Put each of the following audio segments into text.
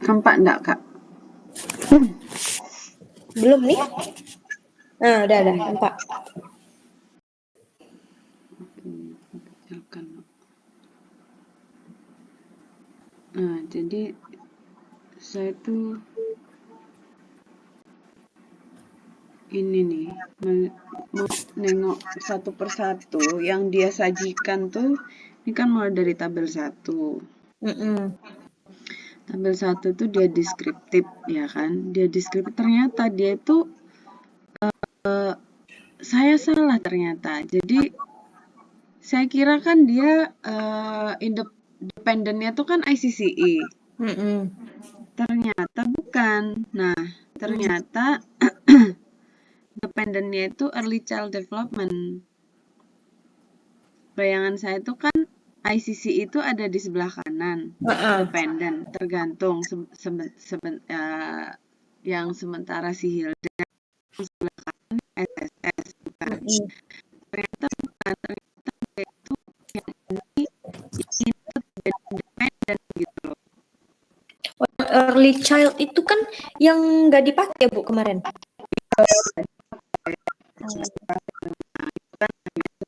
Nampak enggak, Kak? Belum nih. Nah, udah nampak. Kecilkan. Nah, jadi saya tuh ini nih mau nengok satu persatu yang dia sajikan tuh. Ini kan mulai dari tabel 1. Tabel 1 tuh dia deskriptif, ya kan? Dia deskriptif, ternyata dia itu saya salah ternyata. Jadi saya kira kan dia independennya tuh kan ICCE. Ternyata bukan. Nah, ternyata independennya itu early child development. Bayangan saya itu kan ICC itu ada di sebelah kanan, independen, tergantung yang sementara si Hilda yang sebelah kanan SSS, bukan. Ternyata bukan, ternyata dia itu yang ini itu independen gitu loh. Early child itu kan yang nggak dipakai Bu kemarin.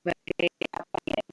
Sebagai apa ya,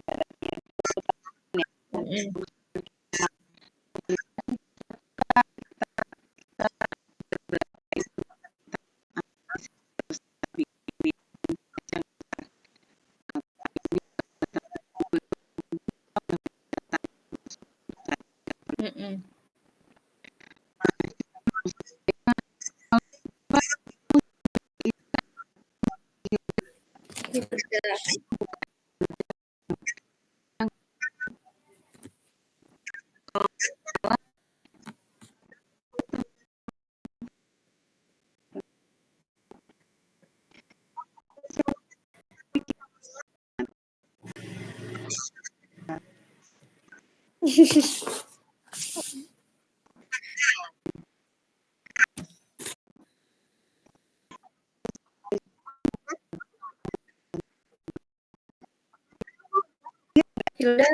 Hilda,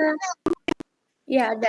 ya ada.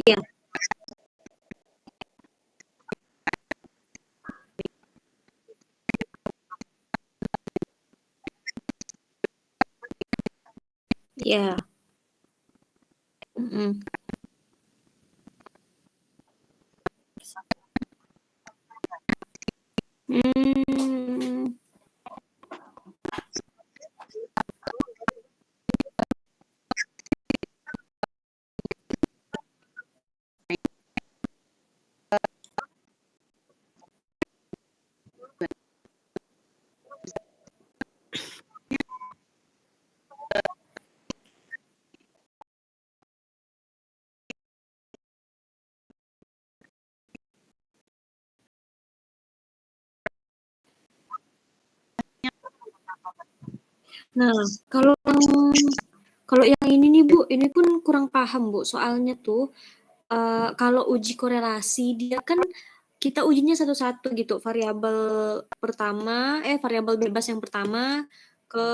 Iya. Iya. Nah, kalau yang ini nih Bu, ini pun kurang paham Bu. Soalnya tuh kalau uji korelasi dia kan kita ujinya satu-satu gitu. Variabel bebas yang pertama ke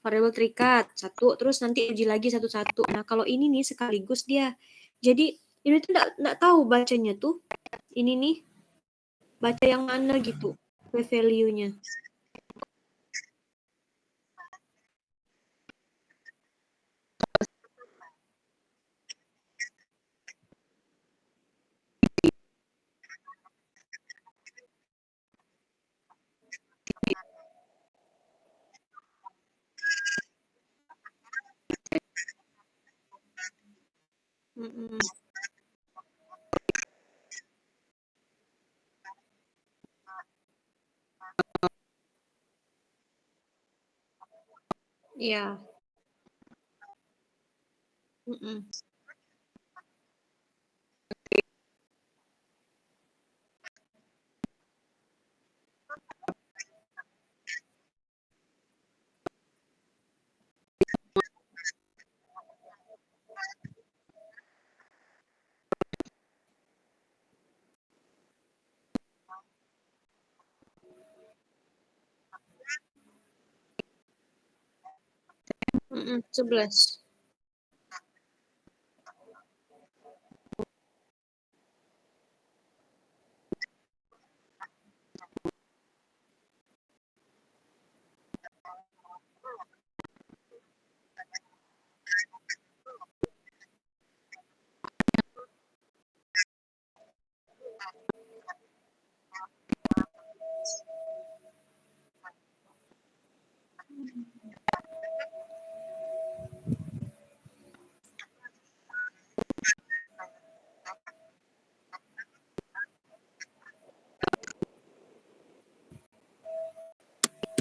variabel terikat satu, terus nanti uji lagi satu-satu. Nah, kalau ini nih sekaligus dia. Jadi ini tuh enggak tahu bacanya tuh. Ini nih baca yang mana gitu value-nya. Mm-mm. Iya. Mm-mm. Mm-mm. 11.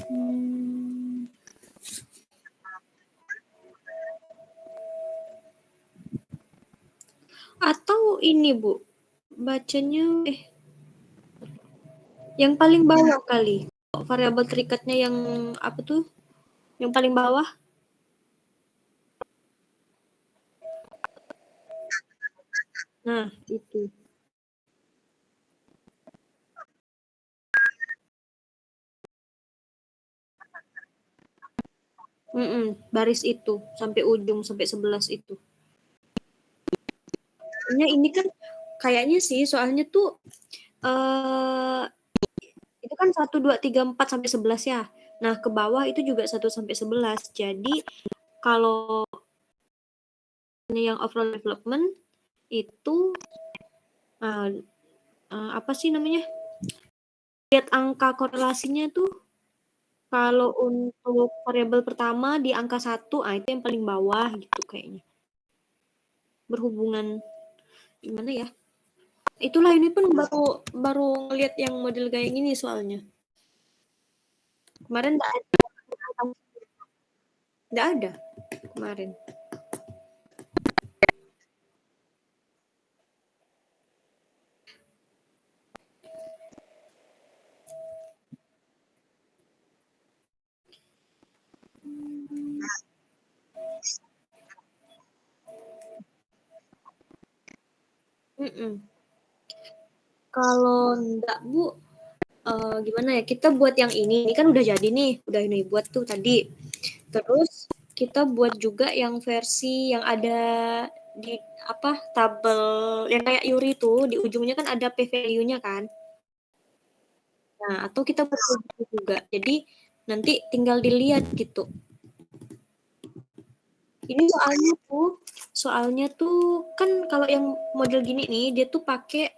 Hmm. Atau ini Bu, bacanya yang paling bawah kali. Variabel terikatnya yang apa tuh? Yang paling bawah? Nah, itu. Baris itu sampai ujung sampai 11 itu. Ini kan kayaknya sih soalnya tuh eh itu kan 1, 2, 3, 4 sampai 11 ya. Nah, ke bawah itu juga 1 sampai 11. Jadi kalau yang overall development itu uh, apa sih namanya? Lihat angka korelasinya tuh kalau untuk variabel pertama di angka 1, itu yang paling bawah gitu kayaknya. Berhubungan gimana ya? Itulah ini pun baru baru ngelihat yang model kayak gini soalnya. Kemarin enggak ada kemarin. Mm-mm. Kalau enggak Bu, gimana ya? Kita buat yang ini kan udah jadi nih, udah ini buat tuh tadi. Terus kita buat juga yang versi yang ada di apa tabel yang kayak Yuri tuh di ujungnya kan ada p value-nya kan. Nah, atau kita buat gitu juga. Jadi nanti tinggal dilihat gitu. Ini soalnya tuh kan kalau yang model gini nih dia tuh pakai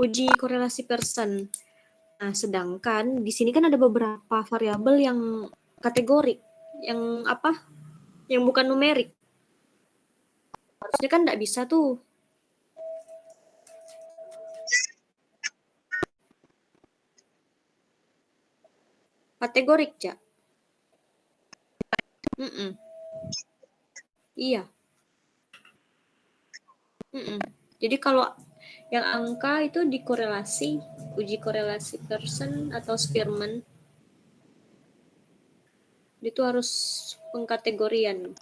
uji korelasi person. Nah, sedangkan di sini kan ada beberapa variabel yang kategori, yang apa? Yang bukan numerik. Harusnya kan nggak bisa tuh. Kategorik, Cak. Mm-mm. Iya. Mm-mm. Jadi kalau yang angka itu dikorelasi, uji korelasi person atau Spearman. Itu harus pengkategorian.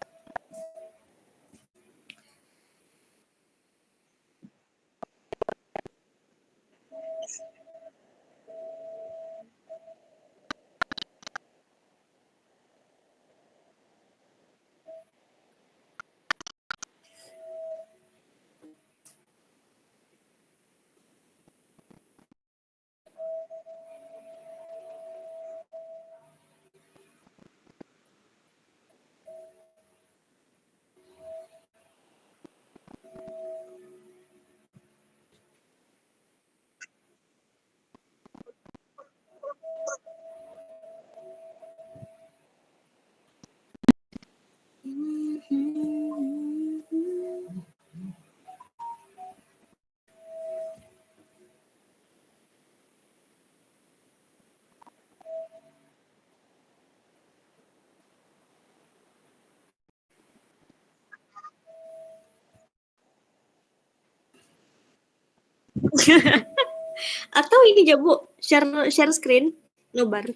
Atau ini aja Bu, share screen, nobar.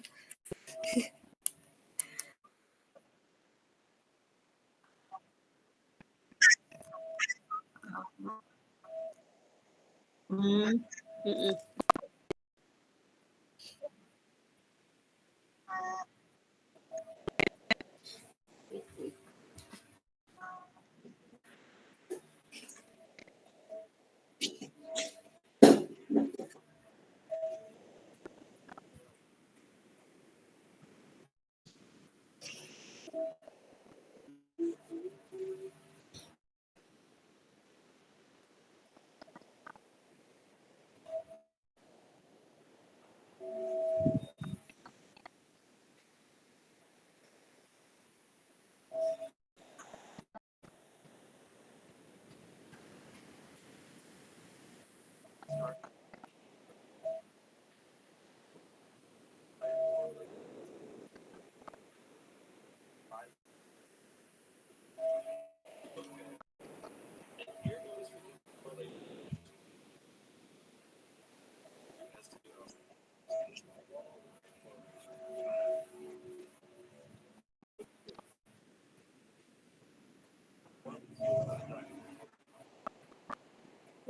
Mm-mm.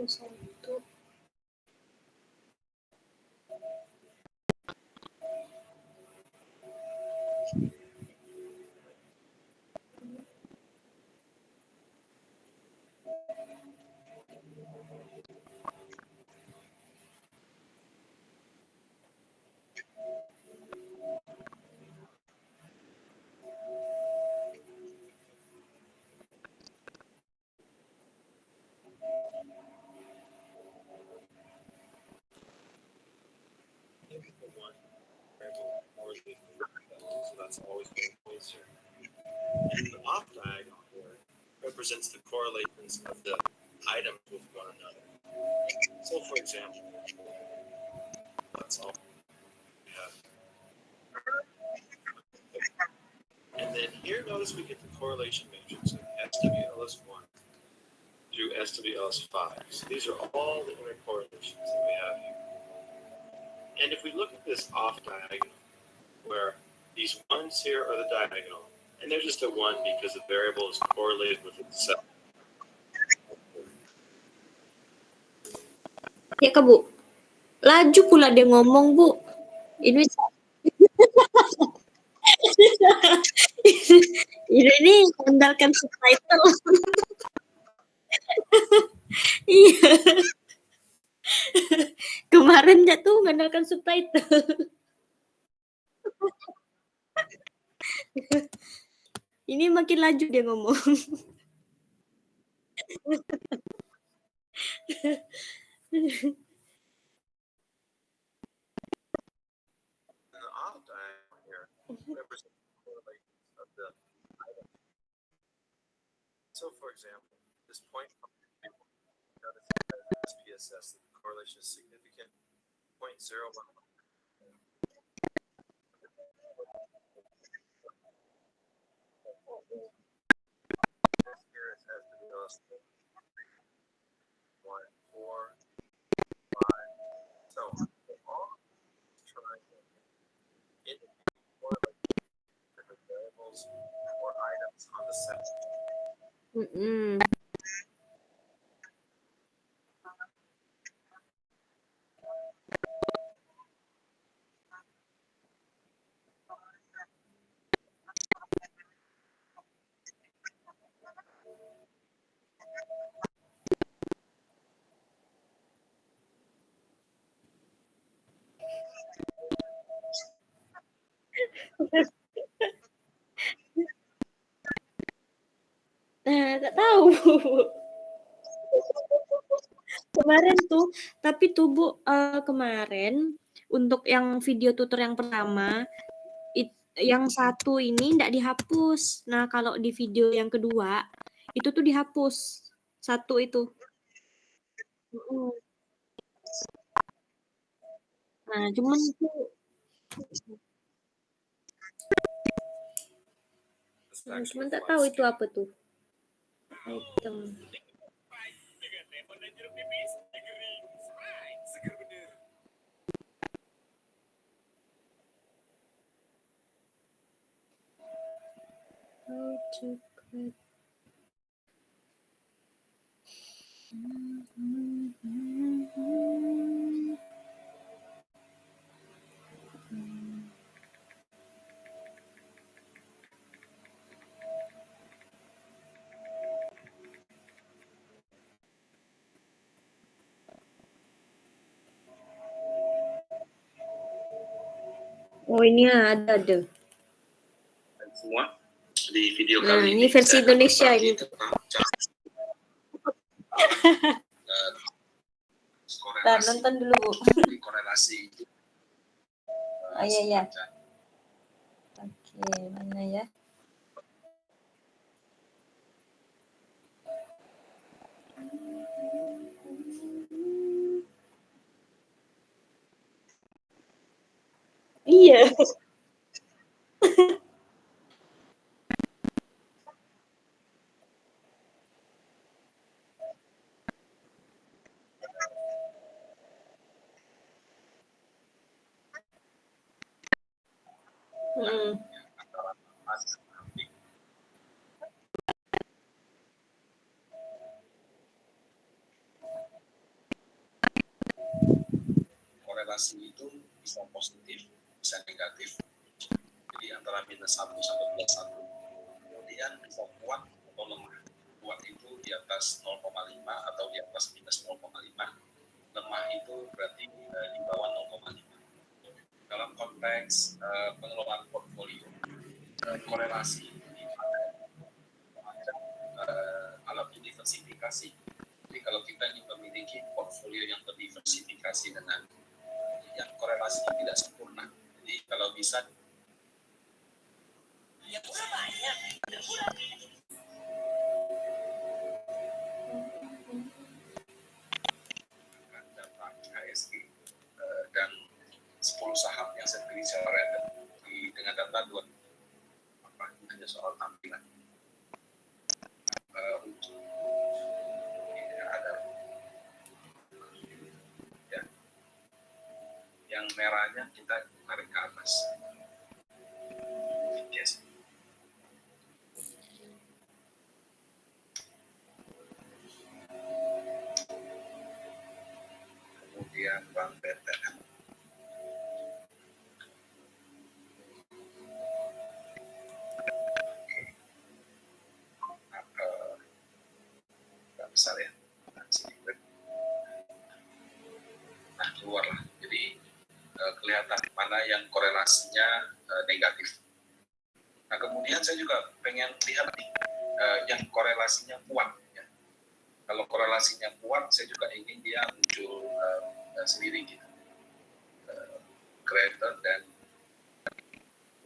Satu. That's always been the case here. And the off diagonal here represents the correlations of the items with one another. So, for example, that's all we have. And then here, notice we get the correlation matrix of SWLS1 through SWLS5. So these are all the intercorrelations that we have here. And if we look at this off diagonal, where these ones here are the diagonal, and they're just a one because the variable is correlated with itself. Ya Kak Bu, laju pula dia ngomong Bu. Ini ini mengandalkan subtitle. Iya. Kemarin dia tuh mengandalkan subtitle. Ini makin laju dia ngomong. And the off diagonal here represents the correlations of the items. So, for example, this point notice SPSS, the correlation is significant, 0.01. Here it has been illustrated. 1, 4, 5, so on. All triangle indicate correlation to the variable Mm-mm. Nah, nggak tahu. Kemarin tuh, tapi tuh Bu, kemarin untuk yang video tutor yang pertama, yang satu ini nggak dihapus. Nah, kalau di video yang kedua, itu tuh dihapus. Satu itu. Mm-mm. Nah, cuman tuh cuman nggak tahu itu apa tuh. Item. How to create. Oh, ini ada. Semua di video Nah, kali ini versi Indonesia ini. Ntar nonton dulu Bu. Korelasi. Oh iya. Oke, mana ya? Iya. Korelasi itu bisa positif, bisa negatif. Jadi antara -1 sampai +1. Kemudian bisa kuat atau lemah. Kuat itu di atas 0,5 atau di atas -0,5. Lemah itu berarti di bawah 0,5. Dalam konteks pengelolaan portfolio, korelasi di alat diversifikasi. Jadi kalau kita ingin memiliki portfolio yang terdiversifikasi dengan yang korelasinya tidak sempurna, jadi kalau bisa data IHSG dan 10 saham yang saya pilih secara random dengan data 2 hanya soal tampilan untuk ada ya, yang merahnya kita tarik ke atas. Yes. Kemudian Bank BTN. Nggak besar ya. Nah, keluar lah. Jadi kelihatan mana yang korelasinya negatif. Nah, kemudian saya juga pengen lihat nih yang korelasinya kuat. Ya. Kalau korelasinya kuat, saya juga ingin dia muncul sendiri gitu. Greater than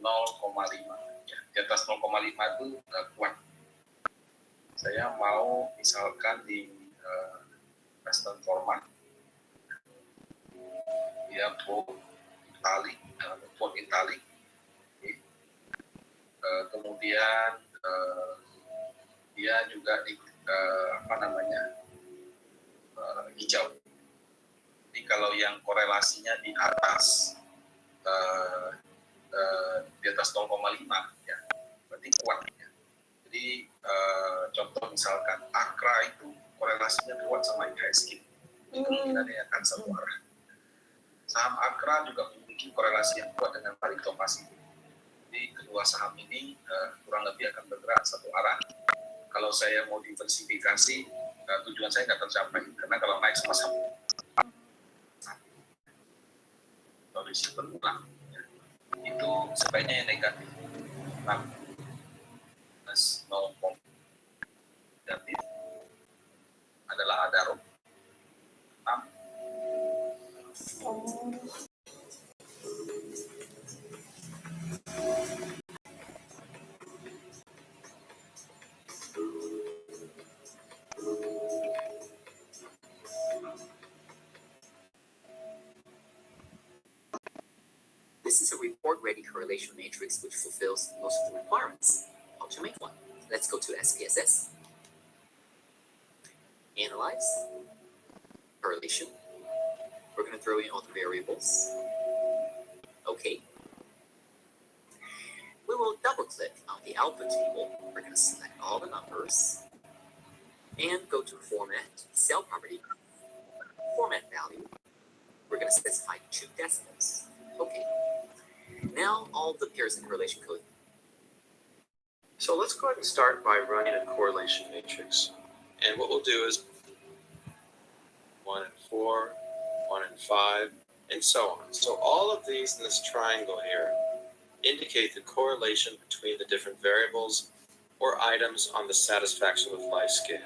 0,5. Ya. Di atas 0,5 itu kuat. Saya mau misalkan di Western format, dia bold italic, bold italic. Kemudian dia juga di hijau. Jadi kalau yang korelasinya di atas di atas 0,5 ya berarti kuat ya. Jadi contoh misalkan AKRA itu korelasinya kuat sama IHSG, kemungkinannya akan satu arah. Saham AKRA juga memiliki korelasi yang kuat dengan Pareto Pasifik. Jadi kedua saham ini kurang lebih akan bergerak satu arah. Kalau saya mau diversifikasi, tujuan saya nggak tercapai, karena kalau naik sama saham kondisi berulang, itu sebaiknya yang negatif. Nah, plus 0, negatif adalah Adaro 6. This is a report-ready correlation matrix which fulfills most of the requirements. How to make one? Let's go to SPSS. Analyze. Correlation. We're going to throw in all the variables. Okay. We will double-click on the output table. We're going to select all the numbers and go to Format, Cell Property, Format Value. We're going to specify 2 decimals. Okay. Now all the Pearson correlation code. So let's go ahead and start by running a correlation matrix. And what we'll do is 1 and 4, 1 and 5, and so on. So all of these in this triangle here indicate the correlation between the different variables or items on the satisfaction with life scale.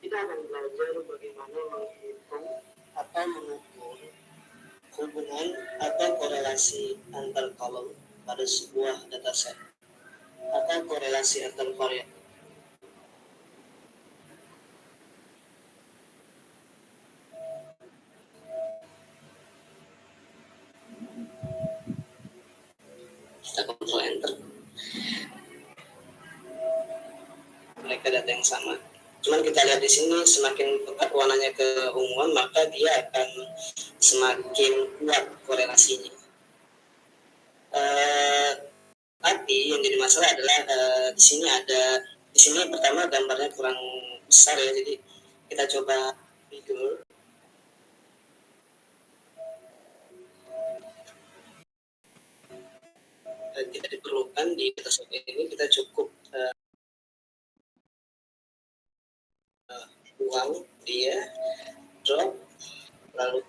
Kita akan belajar bagaimana menghitung atau mengukur hubungan atau korelasi antar kolom pada sebuah dataset atau korelasi antar variabel. Kita kontrol enter. Mereka data yang sama. Cuman kita lihat di sini semakin pekat warnanya keunguan, maka dia akan semakin kuat korelasinya. Tapi yang jadi masalah adalah di sini pertama gambarnya kurang besar ya, jadi kita coba tidur. Tidak diperlukan di dataset ini, kita cukup buang dia, drop, lalu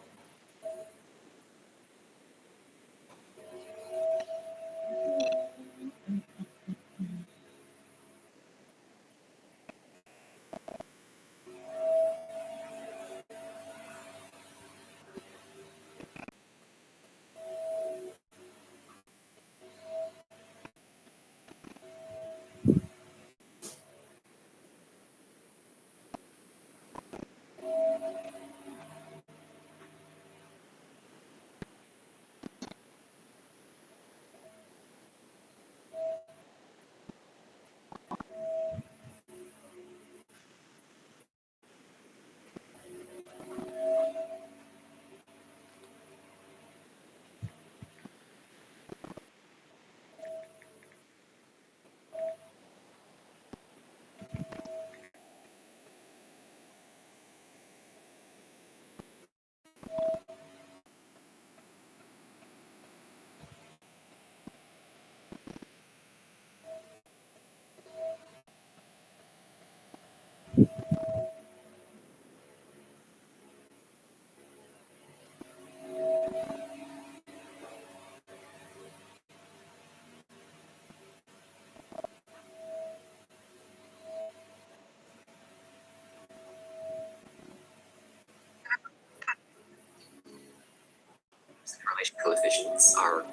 Correlation coefficients are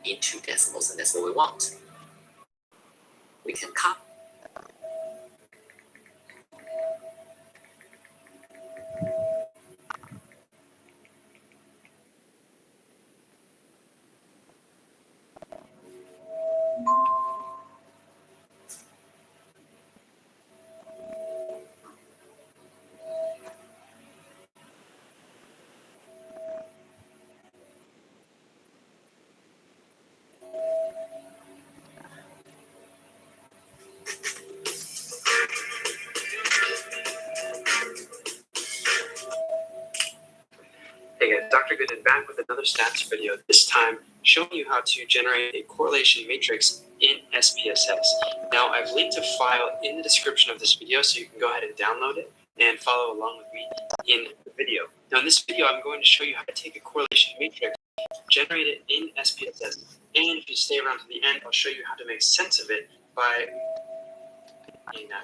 in 2 decimals, and that's what we want. We can copy. another stats video, this time showing you how to generate a correlation matrix in SPSS. Now, I've linked a file in the description of this video, so you can go ahead and download it and follow along with me in the video. Now, in this video, I'm going to show you how to take a correlation matrix, generate it in SPSS, and if you stay around to the end, I'll show you how to make sense of it by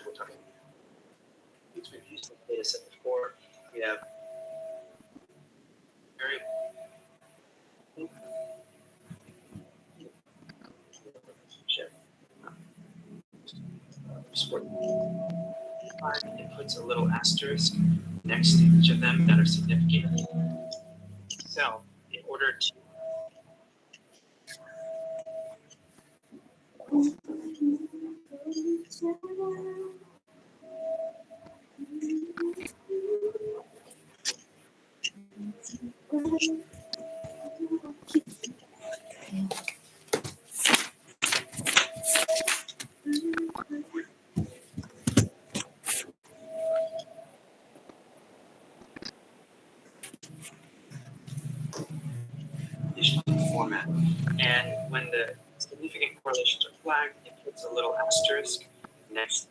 we'll talk about we've used the data set before. We have very it puts a little asterisk next to each of them that are significant. So, in order to format, and when the significant correlations are flagged, it puts a little asterisk next.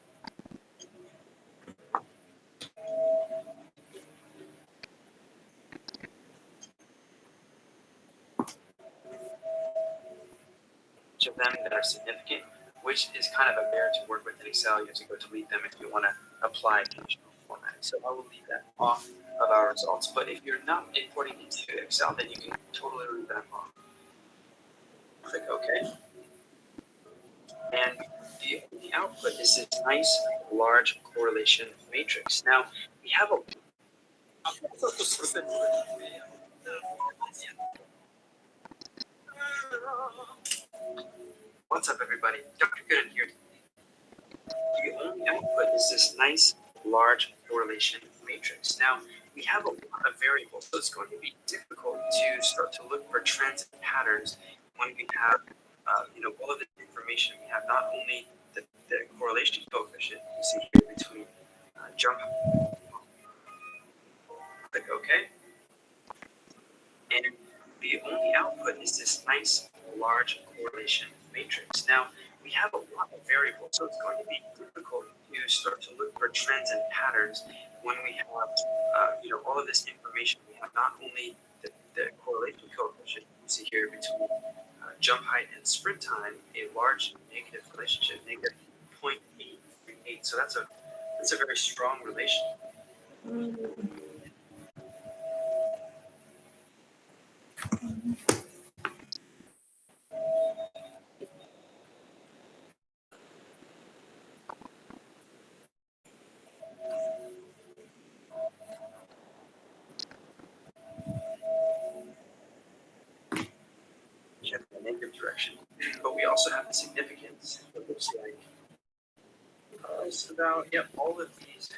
Each of them that are significant, which is kind of a bear to work with in Excel. You have to go delete them if you want to apply conditional formatting. So I will leave that off of our results. But if you're not importing into Excel, then you can totally leave that off. Click OK. And the output is this nice large correlation matrix. Now, we have a What's up, everybody? Dr. Gooden here. The only output is this nice large correlation matrix. Now, we have a lot of variables, so it's going to be difficult to start to look for trends and patterns when we have all of the information. We have not only the correlation coefficient you see here between jump, click OK, and the only output is this nice large correlation matrix. Now, we have a lot of variables, so it's going to be difficult to start to look for trends and patterns when we have all of this information. We have not only the correlation coefficient you see here between jump height and sprint time, a large negative relationship, negative 0.838. So that's a very strong relation. Negative direction, but we also have the significance. It looks like it's about all of these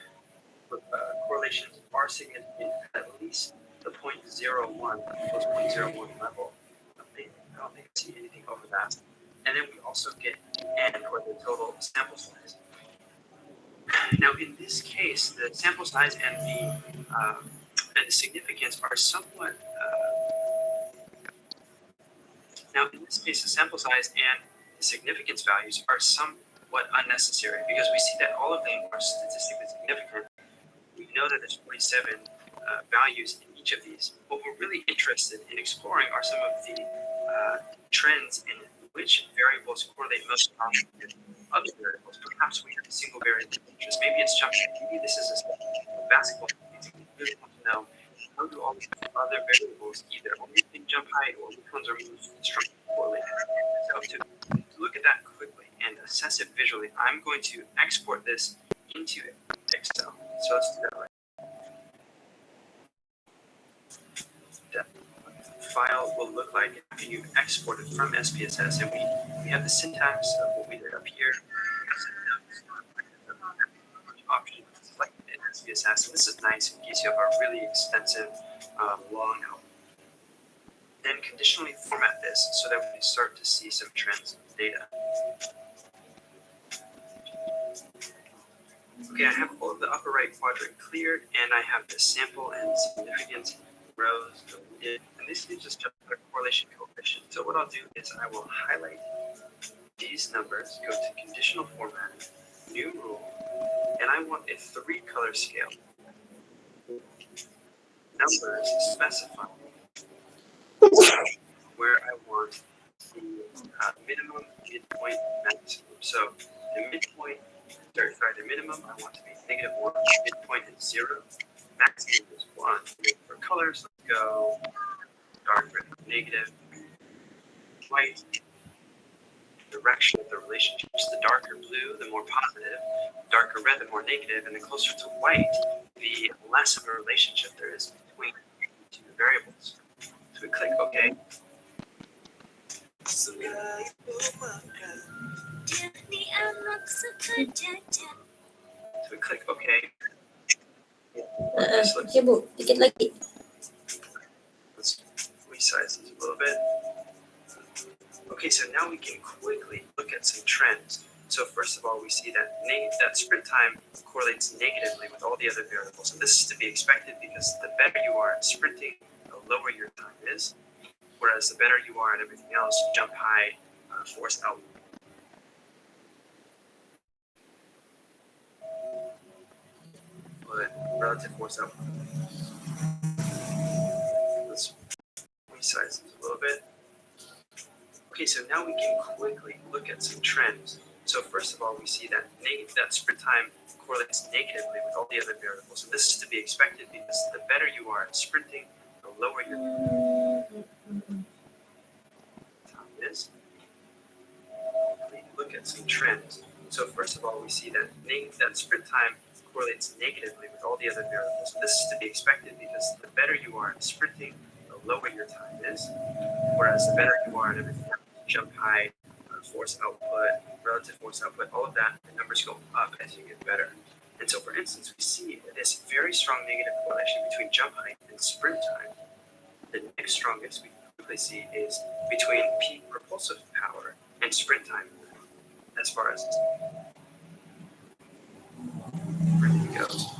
correlations are significant at least the 0.01 level. I don't think I see anything over that. And then we also get N, or the total sample size. Now, in this case, the sample size and the significance are somewhat. Now, in this case, the sample size and the significance values are somewhat unnecessary because we see that all of them are statistically significant. We know that there's 47 values in each of these. What we're really interested in exploring are some of the trends in which variables correlate most strongly with other variables. Perhaps we have a single variable of interest. Maybe it's jump height. Maybe this is a basketball. We really want to know how do all these other variables either only jump height or which ones are most strongly correlated. So to look at that quickly and assess it visually, I'm going to export this into Excel. So let's do that right. The file will look like after you've exported from SPSS, and we have the syntax of what we did up here. Option selected in SPSS, and this is nice in case you have a really extensive long output. Then conditionally format this so that we can start to see some trends in data. Okay, I have all of the upper right quadrant cleared, and I have the sample and significance rows deleted, and this gives us just a correlation coefficient. So what I'll do is I will highlight these numbers, go to conditional formatting, new rule, and I want a 3-color scale. Numbers specify where I want the minimum, midpoint, maximum. So the minimum I want to be -1, midpoint is 0, maximum is 1. For colors, let's go dark red, negative, white. Direction of the relationships. The darker blue, the more positive, darker red, the more negative, and the closer to white, the less of a relationship there is between the two variables. So we click OK. So we click OK. Oke Bu, dikit lagi. Let's resize this a little bit. Okay, so now we can quickly look at some trends. So first of all, we see that that sprint time correlates negatively with all the other variables. And this is to be expected because the better you are at sprinting, the lower your time is. Whereas the better you are at everything else, jump height, force output. Relative force output. Let's resize this a little bit. Okay, so now we can quickly look at some trends. So first of all, we see that that sprint time correlates negatively with all the other variables. And this is to be expected because the better you are at sprinting, the lower your time is. Look at some trends. So first of all, we see that that sprint time correlates negatively with all the other variables. And this is to be expected because the better you are at sprinting, the lower your time is. Whereas the better you are at everything else, jump height, force output, relative force output, all of that, the numbers go up as you get better. And so, for instance, we see this very strong negative correlation between jump height and sprint time. The next strongest we typically see is between peak propulsive power and sprint time, as far as sprinting goes.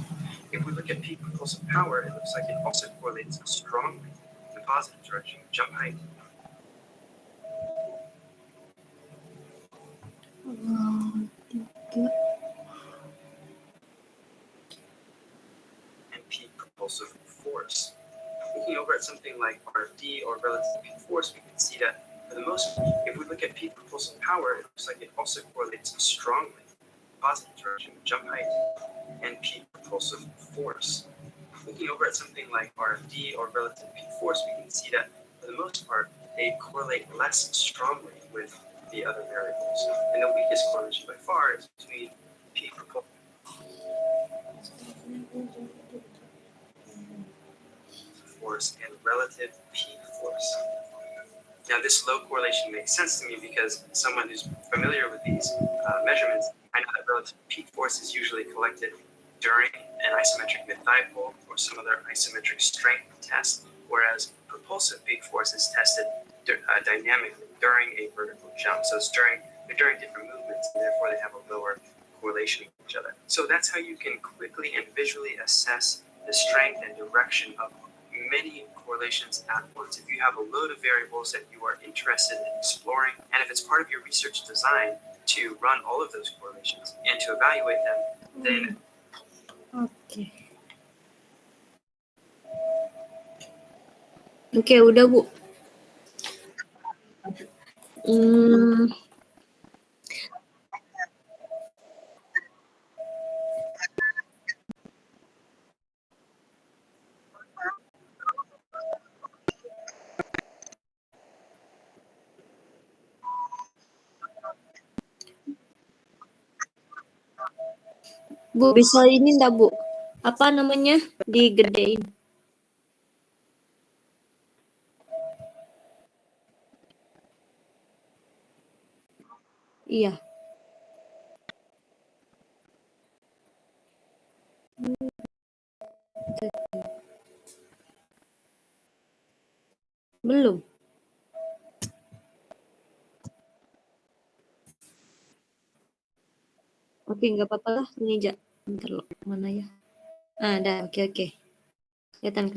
If we look at peak propulsive power, it looks like it also correlates strongly in the positive direction with jump height. And peak propulsive force. Looking over at something like RFD or relative peak force, we can see that for the most, if we look at peak propulsive power, it looks like it also correlates strongly in the positive direction with jump height and peak propulsive force. Looking over at something like RFD or relative peak force, we can see that for the most part, they correlate less strongly with the other variables. And the weakest correlation by far is between peak propulsive force and relative peak force. Now, this low correlation makes sense to me because someone who's familiar with these measurements, I know that relative peak force is usually collected during an isometric mid-thigh pull or some other isometric strength test, whereas propulsive peak force is tested dynamically during a vertical jump. So it's during different movements, and therefore they have a lower correlation with each other. So that's how you can quickly and visually assess the strength and direction of many correlations at once. If you have a load of variables that you are interested in exploring, and if it's part of your research design to run all of those correlations and to evaluate them, then Oke, udah Bu. Bu, bisa ini enggak Bu? Apa namanya? Digedein. Iya. Belum. Oke, nggak apa-apa lah. Ini aja. Bentar loh. Mana ya? Ada. Oke. Kelihatan.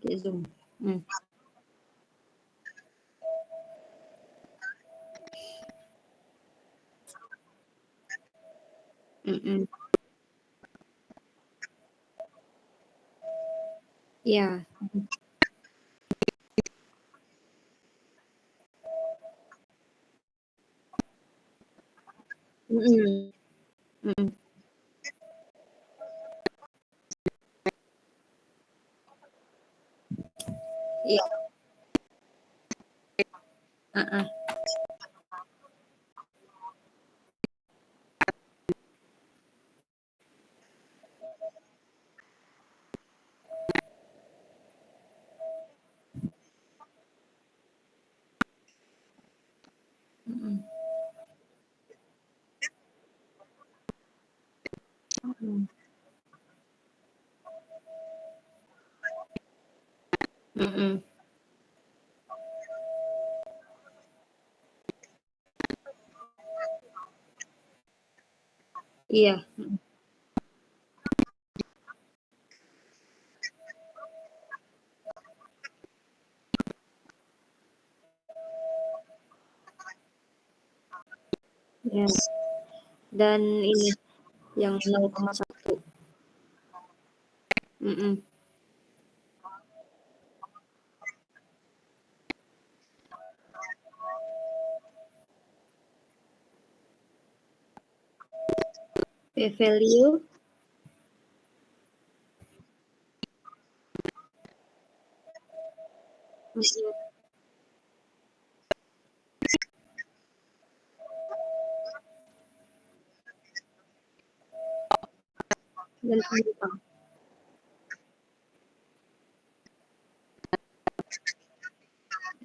Pakai Zoom. Hmm. Mm-mm. Ya. Mm-mm. Mm-mm. Iya. Uh-uh. Mm-mm. Mm-mm. Mm-mm. Iya. Ya. Dan ini yang 0,1. Mm-mm. P-value. Mm-mm. Dan penumpang.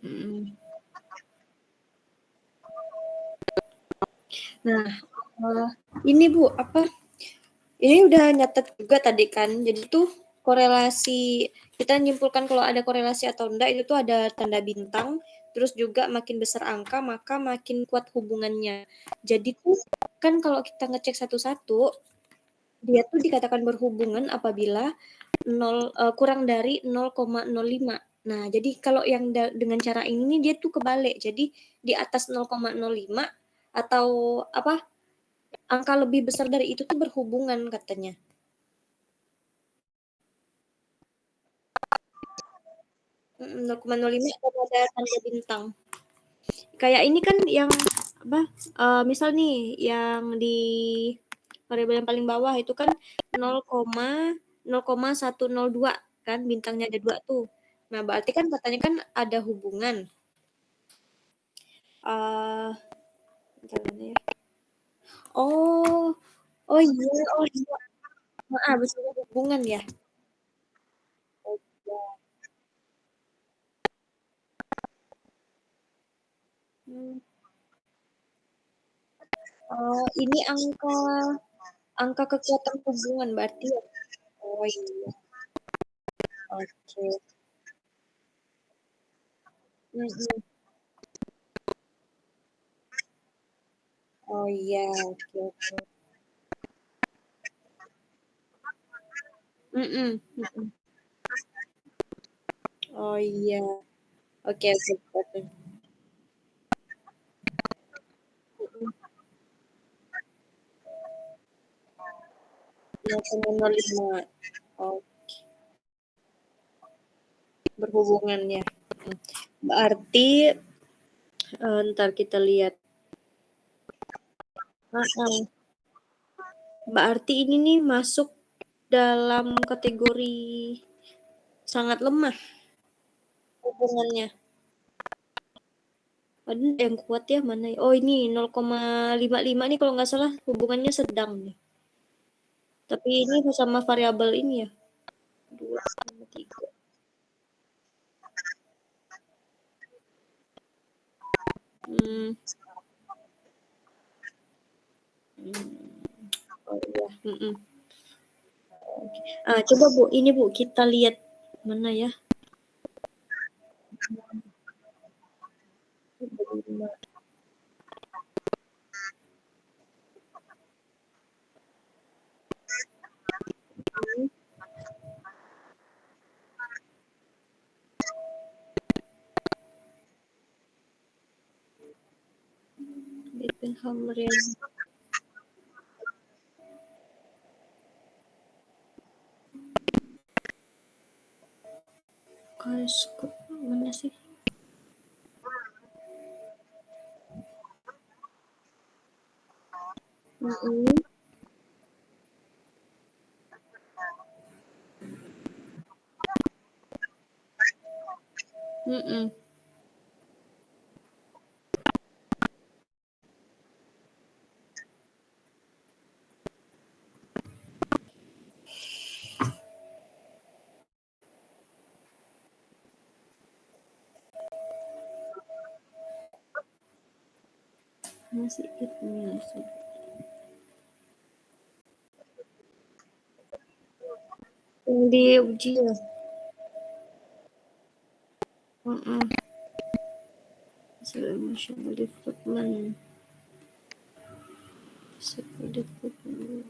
Mm-mm. Nah, ini Bu, apa? Ini udah nyatet juga tadi kan. Jadi tuh korelasi, kita nyimpulkan kalau ada korelasi atau enggak itu tuh ada tanda bintang, terus juga makin besar angka maka makin kuat hubungannya. Jadi tuh kan kalau kita ngecek satu-satu, dia tuh dikatakan berhubungan apabila kurang dari 0,05. Nah, jadi kalau yang dengan cara ini dia tuh kebalik. Jadi di atas 0,05 atau apa angka lebih besar dari itu tuh berhubungan katanya. 0,05 atau ada tanda bintang. Kayak ini kan yang apa? Misal nih yang di variabel yang paling bawah itu kan 0,102 kan bintangnya ada 2 tuh. Nah, berarti kan katanya kan ada hubungan. Bentar mana ya? Oh, oh iya, oh iya. Bisa hubungan ya. Oh, iya. Ini angka kekuatan hubungan berarti ya? Oh iya, oke. Mhm. Oh iya, oke oke. Mhm mhm. Oh iya. Oke oke oke. Mhm. 0,05. Oke, berhubungan ya. Mhm. Berarti, entar kita lihat. Heeh. Berarti ini nih masuk dalam kategori sangat lemah hubungannya. Ada yang kuat ya mana ya? Oh ini 0,55 nih kalau nggak salah hubungannya sedang nih. Tapi ini sama variabel ini ya. 2 sama 3. Hmm. Oh iya. Coba Bu, ini Bu kita lihat mana ya? Oppenheimer yang Skop mana sih? Masih itu yang diuji ya. Emotional development. Physical development.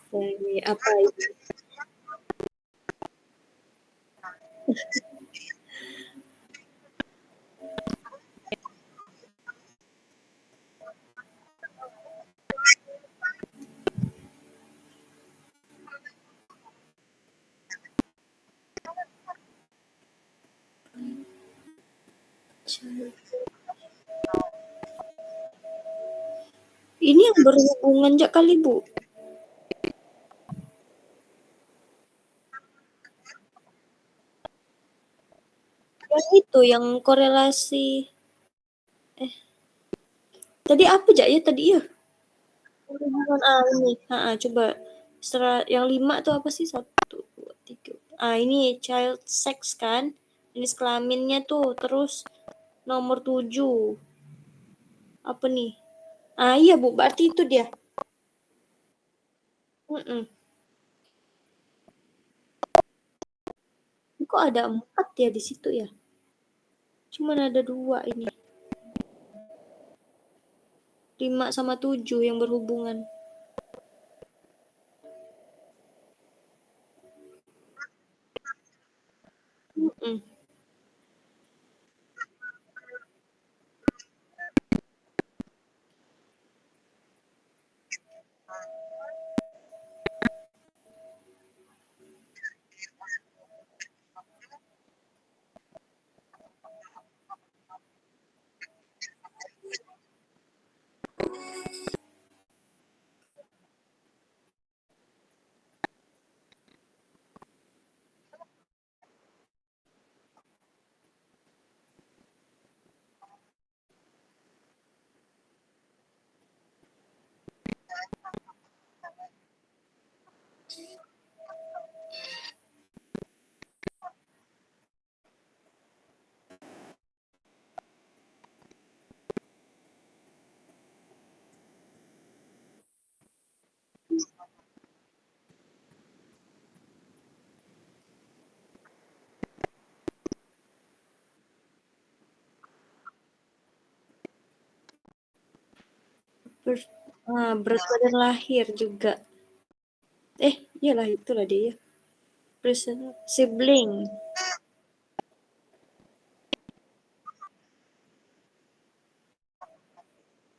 Ini apa itu? Ini yang berhubungan jak kali, Bu. Yang itu yang korelasi. Tadi apa jak ya tadi ya? Hubungan ini. Coba. Setelah yang 5 tuh apa sih? 1, 2, 3. Ini child sex kan? Jenis kelaminnya tuh. Terus nomor 7. Apa nih? Iya Bu, berarti itu dia. Kok ada 4 ya di situ ya? Cuman ada 2 ini. 5 sama 7 yang berhubungan. Berat badan lahir juga. Iyalah itulah dia. Personal sibling.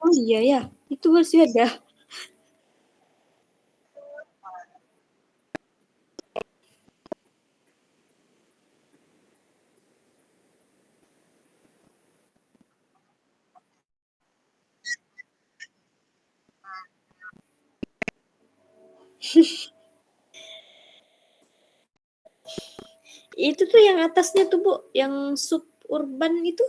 Oh iya ya, itu masih ada. Itu tuh yang atasnya tuh Bu, yang suburban itu.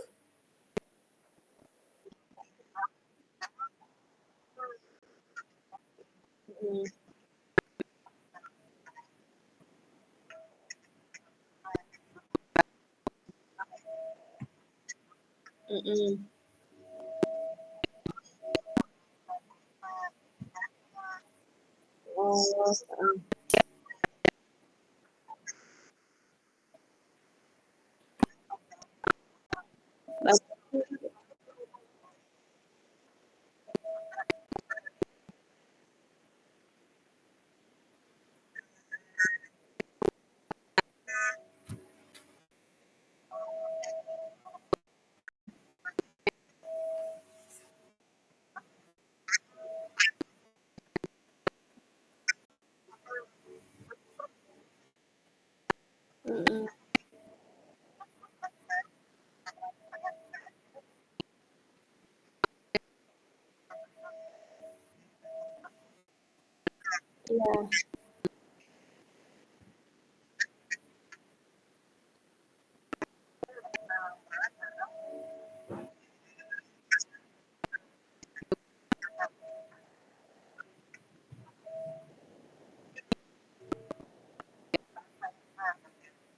Iya.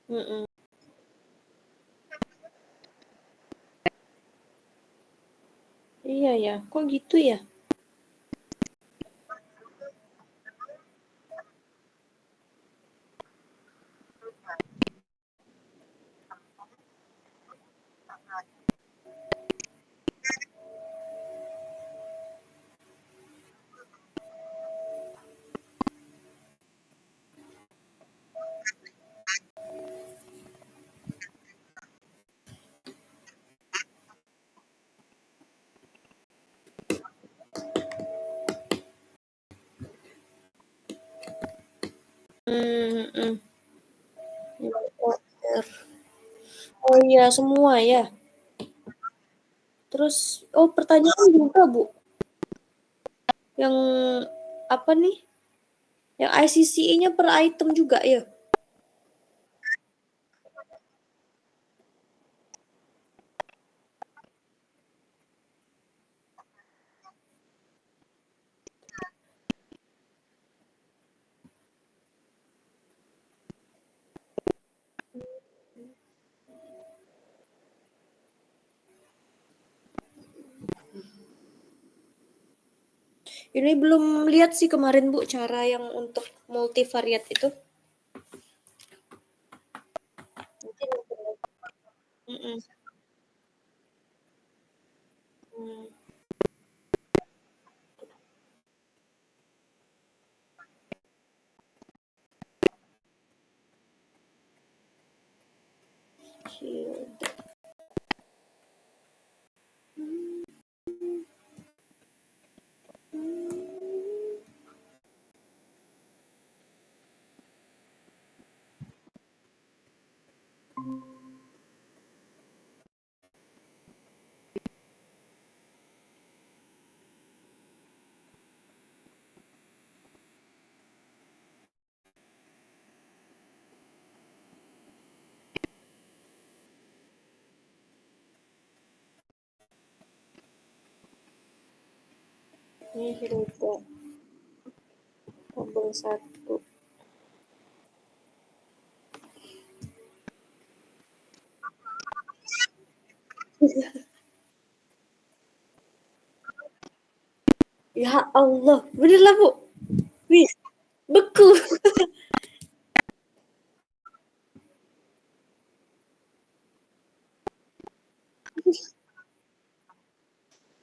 Mm-mm. Iya ya, kok gitu ya? Mm-mm. Oh iya, semua ya. Terus, oh pertanyaan juga, Bu. Yang apa nih? Yang ICCE-nya per item juga ya? Ini belum lihat sih kemarin Bu cara yang untuk multivariat itu. Mungkin mm-mm. Hmm. Shield. Ini rute tabel 1. Ya Allah, bener lah Bu. Wih, beku.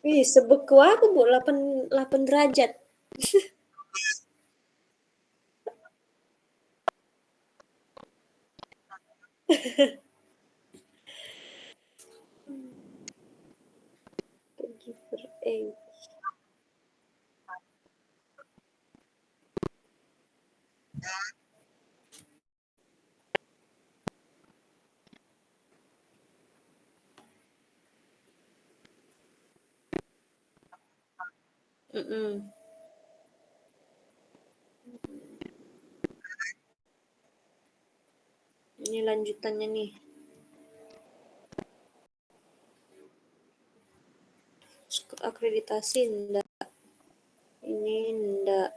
Wih, sebeku apa Bu? 8 derajat. Giver A. Mm-mm. Ini lanjutannya nih. Akreditasi enggak. Ini enggak.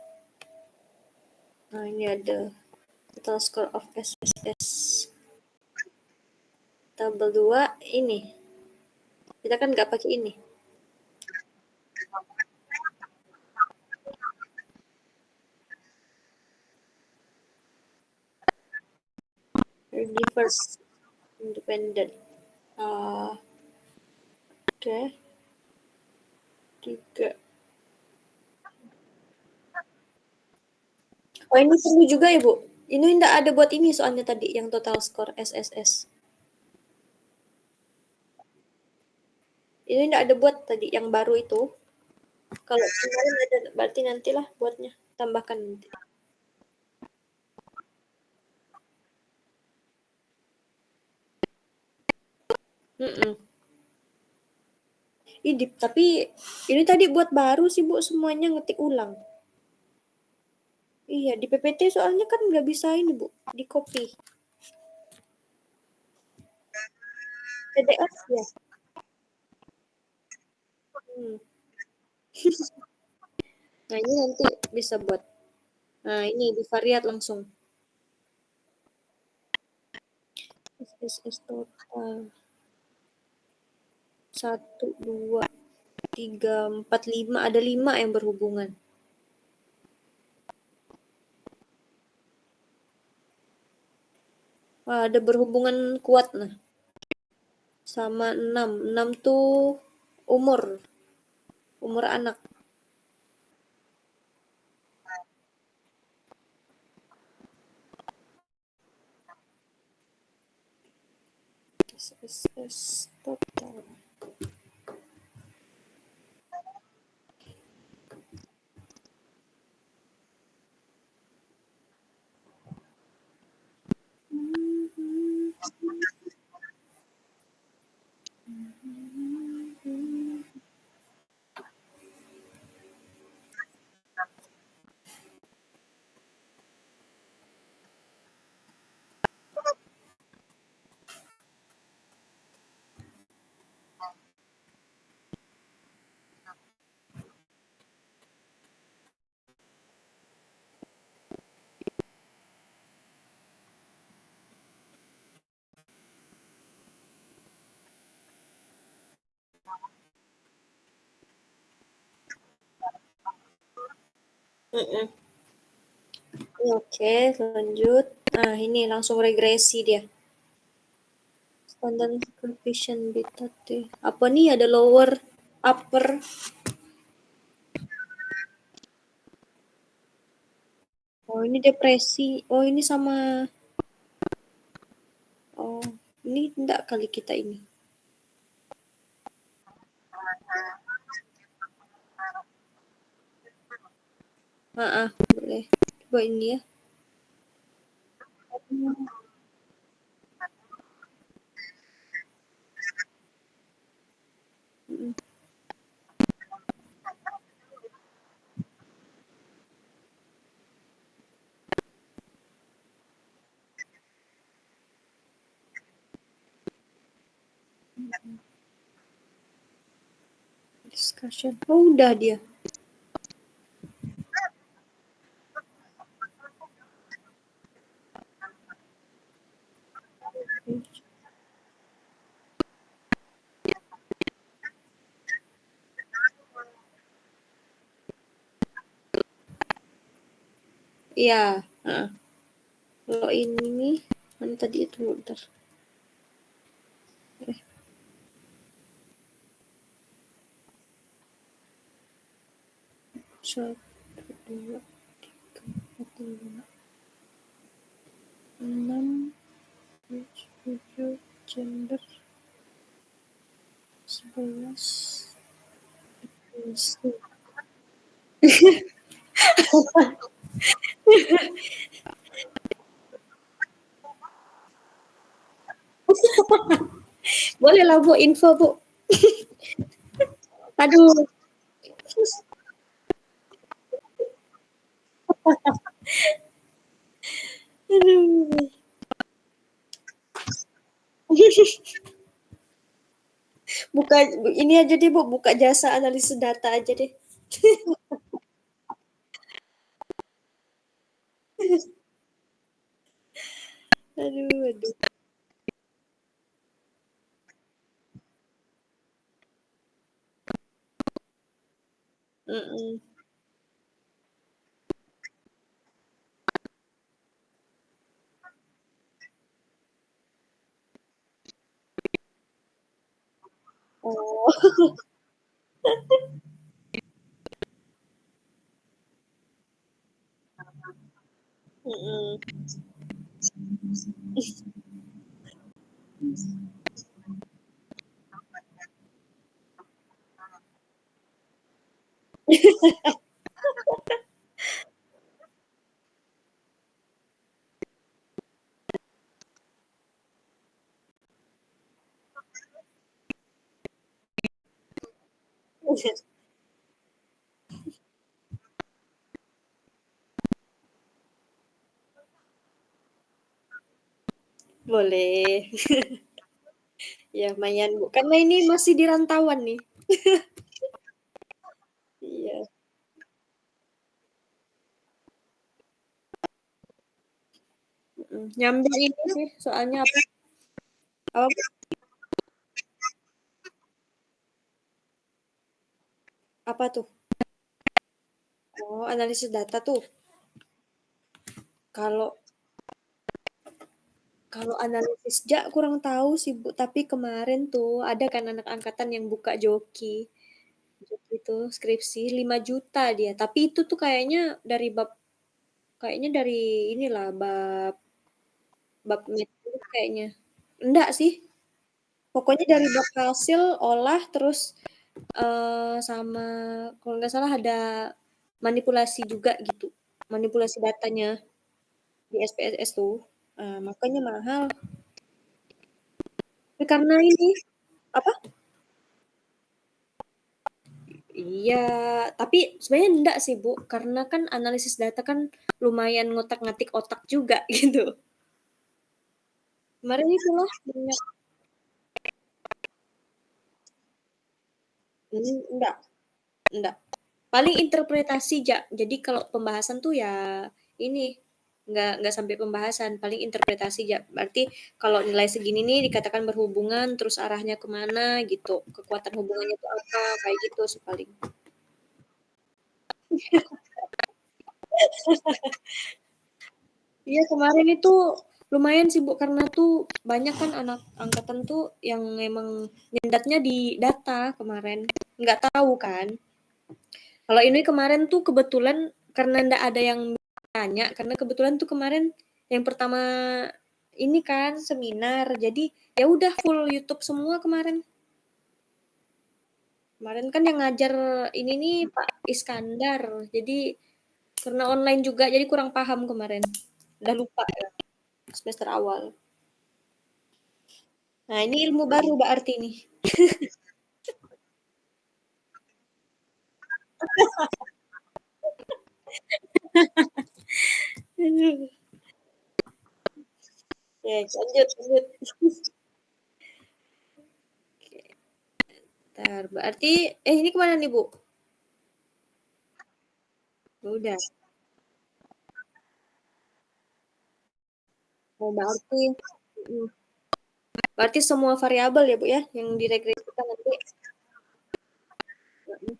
Nah, ini ada total score of SSS. Tabel 2 ini. Kita kan nggak pakai ini. Reverse independent. Oke. 3. Oh, ini perlu juga ya, Bu? Ini enggak ada buat ini soalnya tadi yang total score SSS. Ini enggak ada buat tadi yang baru itu. Kalau kemarin ada, berarti nantilah buatnya. Tambahkan nanti. Tapi ini tadi buat baru sih Bu, semuanya ngetik ulang. Iya, di PPT soalnya kan nggak bisa ini, Bu, di copy. PDF ya? Hmm. Nah, ini nanti bisa buat. Nah, ini divariat langsung. SSS total. 1, 2, 3, 4, 5. Ada 5 yang berhubungan. Wah, ada berhubungan kuat nah. Sama 6. 6 tuh umur anak. SSS total. Mm-mm. Oke, lanjut. Nah, ini langsung regresi dia. Standard coefficient beta T. Apa nih? Ada lower, upper. Oh, ini depresi. Oh, ini sama. Oh, ini enggak kali kita ini. Boleh. Coba ini ya. Mm. Discussion. Oh, udah dia. Iya. Kalau ini mana tadi itu bentar. Satu, dua, tiga, empat, lima, 6, 7, gender, 11, boleh lah Bu, info Bu. Aduh. Aduh. Buka ini aja deh Bu, buka jasa analisis data aja deh. Aduh. Mm-mm. Oh. Mm-mm. Boleh. Ya lumayan Bu, karena ini masih di rantauan nih. Iya. Nyambil ini sih soalnya apa? Apa? Apa tuh? Oh, analisis data tuh. Kalau kalau analisis kurang tahu sih Bu, tapi kemarin tuh ada kan anak angkatan yang buka joki. Joki itu skripsi 5 juta dia. Tapi itu tuh kayaknya dari inilah bab metode kayaknya. Enggak sih. Pokoknya dari bab hasil olah terus sama kalau nggak salah ada manipulasi juga gitu. Manipulasi datanya di SPSS tuh. Makanya mahal. Karena ini apa? Iya, tapi sebenarnya enggak sih Bu, karena kan analisis data kan lumayan ngotak-ngatik otak juga gitu. Kemarin itulah banyak. Enggak. Paling interpretasi Jadi kalau pembahasan tuh ya ini nggak sampai pembahasan, paling interpretasi Berarti kalau nilai segini nih dikatakan berhubungan, terus arahnya kemana gitu, kekuatan hubungannya itu apa, kayak gitu sih paling. Iya kemarin itu lumayan sih Bu, karena tuh banyak kan anak angkatan tuh yang emang nyendatnya di data kemarin, nggak tahu kan. Kalau ini kemarin tuh kebetulan karena ndak ada yang tanya, karena kebetulan tuh kemarin yang pertama ini kan seminar, jadi ya udah full YouTube semua kemarin. Kemarin kan yang ngajar ini nih Pak Iskandar, jadi karena online juga jadi kurang paham kemarin. Udah lupa ya semester awal. Nah, ini ilmu baru berarti nih. Ya, lanjut. Oke. Bentar, berarti ini kemana nih Bu? Udah. Oh, berarti semua variabel ya Bu ya yang diregresikan nanti. Nih.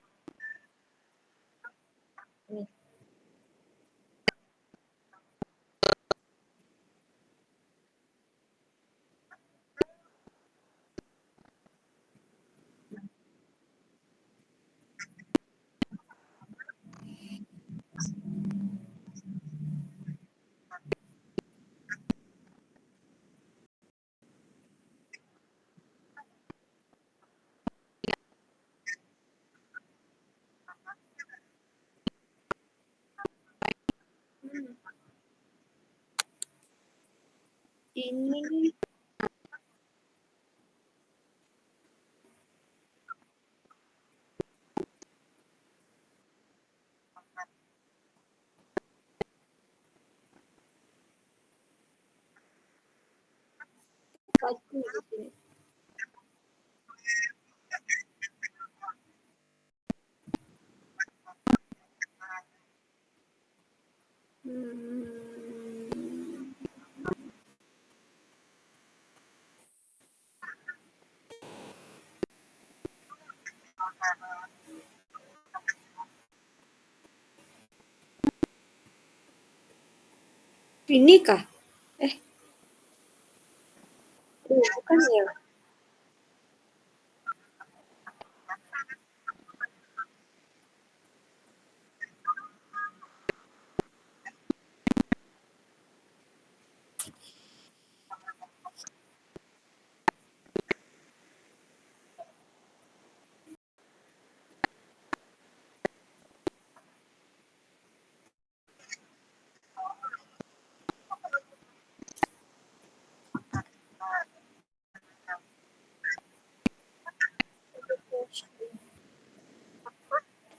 Ini pasti di sini. Ini kah? Bukan ya.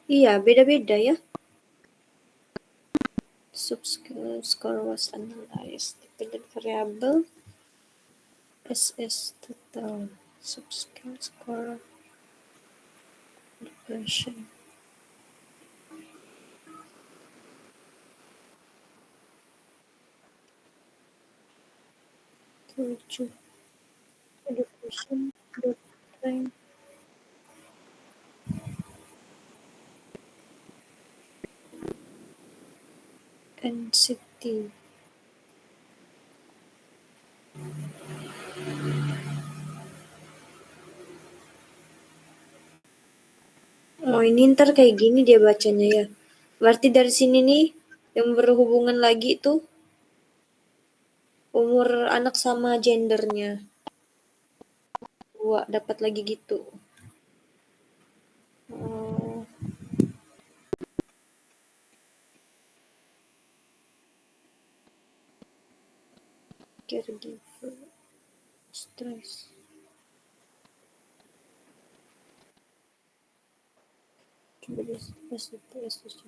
Iya, beda-beda ya. Subscribe score was analyzed. Dependent variable. SS total subscale score depression. Tujuh education doctrine NCT. Oh, ini ntar kayak gini dia bacanya ya. Berarti dari sini nih yang berhubungan lagi tuh umur anak sama gendernya. Dua dapat lagi gitu. Oh. Caregiver stress. Coba deh, STS.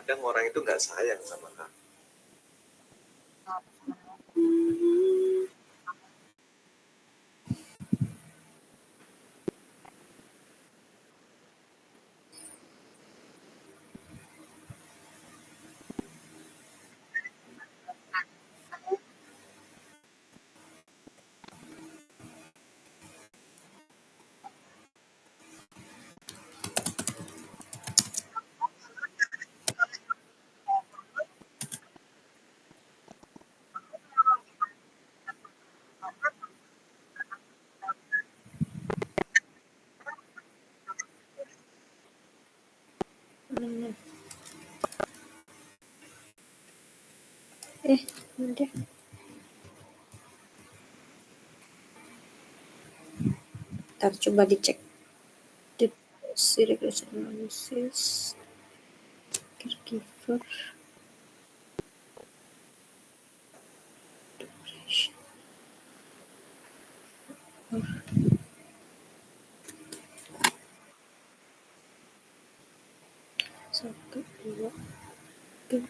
Kadang orang itu nggak sayang sama kamu. Udah. Ntar coba dicek. Depresi, regression analysis, caregiver, depression. Satu, dua, tiga.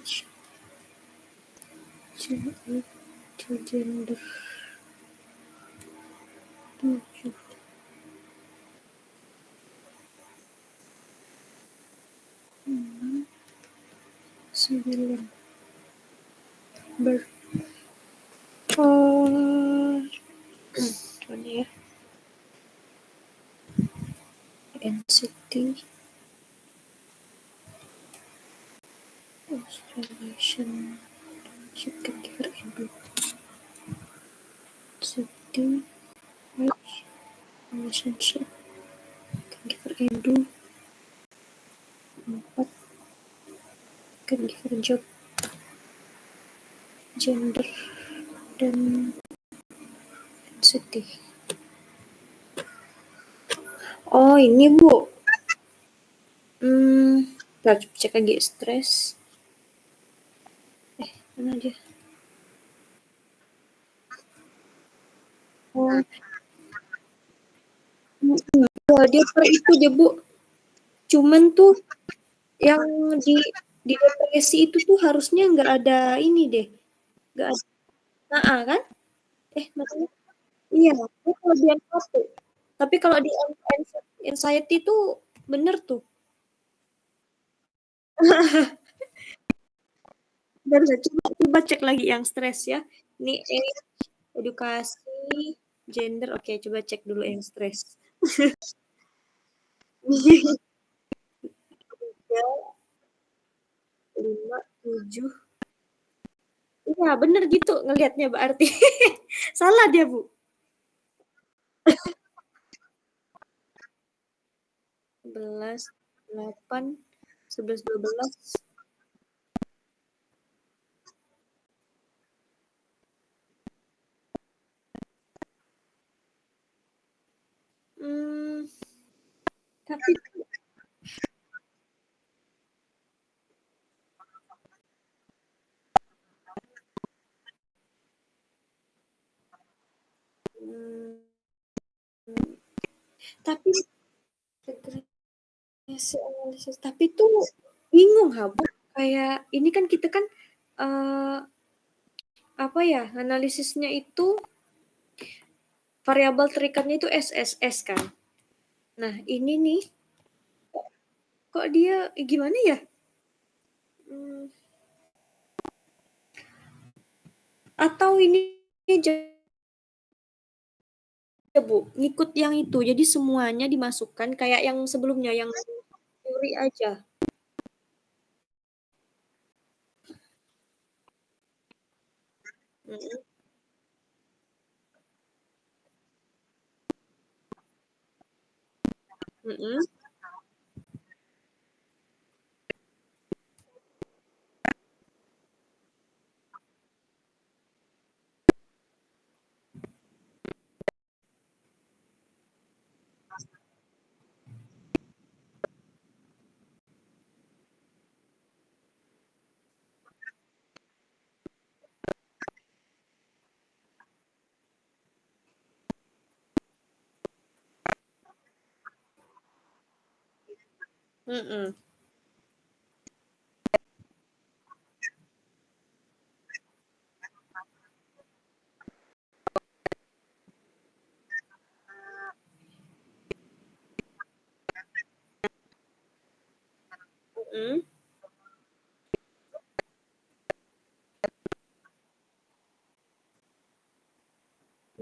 age, gender, 7, 6, 9, birth. Mana ya? NCT, Australian, caregiver edu, NCT, age, relationship, caregiver edu, 4, caregiver job, gender, dan NCT. Oh ini Bu, cek lagi stres. Mana dia? Oh, oh dia per itu deh Bu. Cuman tuh yang di depresi itu tuh harusnya nggak ada ini deh, nggak ada kan? Makanya iya, itu kelebihan satu. Tapi kalau di anxiety itu bener tuh. Bener, coba cek lagi yang stres ya. Ini edukasi, gender, oke coba cek dulu yang stres. 3, 5, 7. Iya bener gitu ngelihatnya berarti. Salah dia Bu. 11, 8, 11, 12. Tapi analisis, tapi tuh bingung Bu. Kayak ini kan kita kan apa ya, analisisnya itu variabel terikatnya itu SSS kan. Nah, ini nih kok dia gimana ya? Atau ini Bu, ngikut yang itu. Jadi semuanya dimasukkan kayak yang sebelumnya yang teori aja.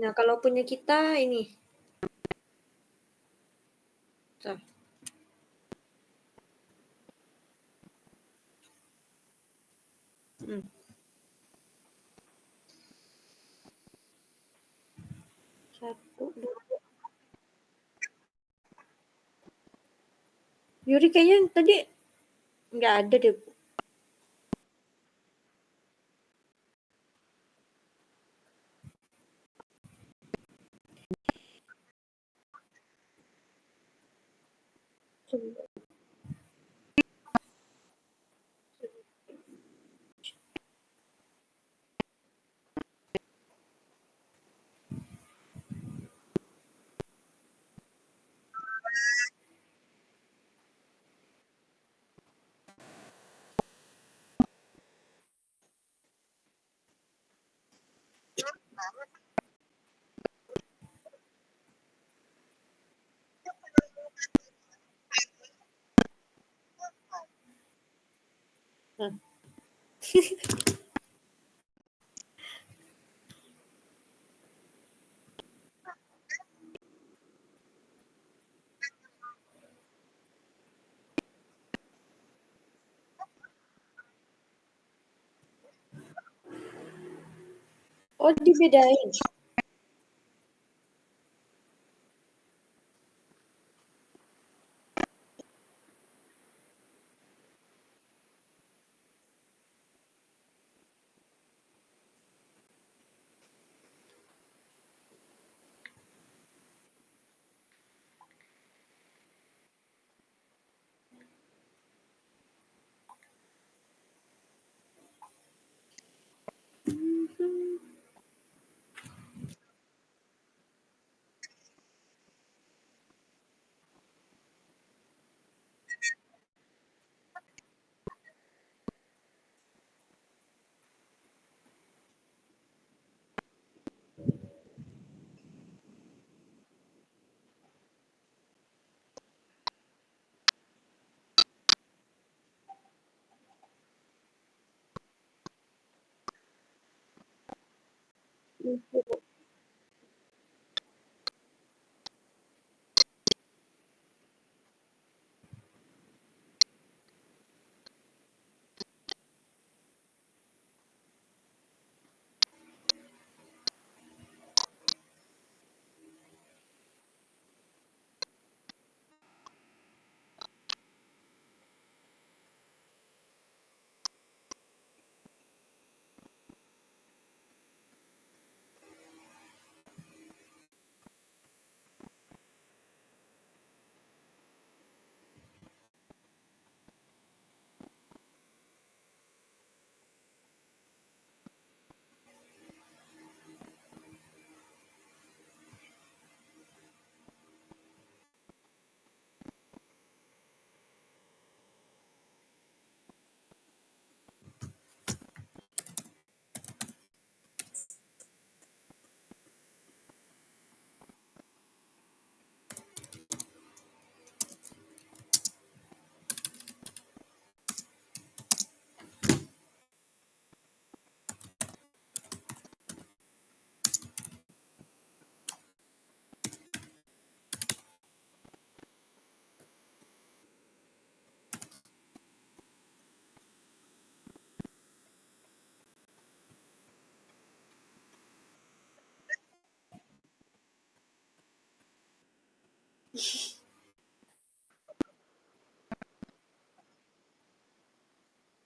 Nah, kalau punya kita ini. Tuh. Satu, dua. Yuri kayaknya tadi nggak ada deh. Coba. Oh, dibedain.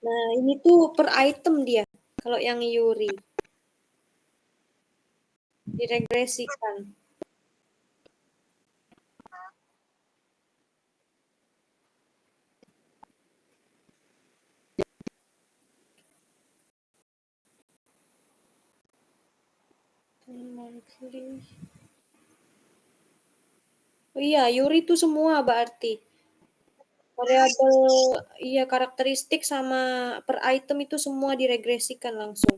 Nah, ini tuh per item dia. Kalau yang Yuri. Diregresikan. Monthly. Oh iya, Yuri itu semua berarti. Variabel, iya karakteristik sama per item itu semua diregresikan langsung.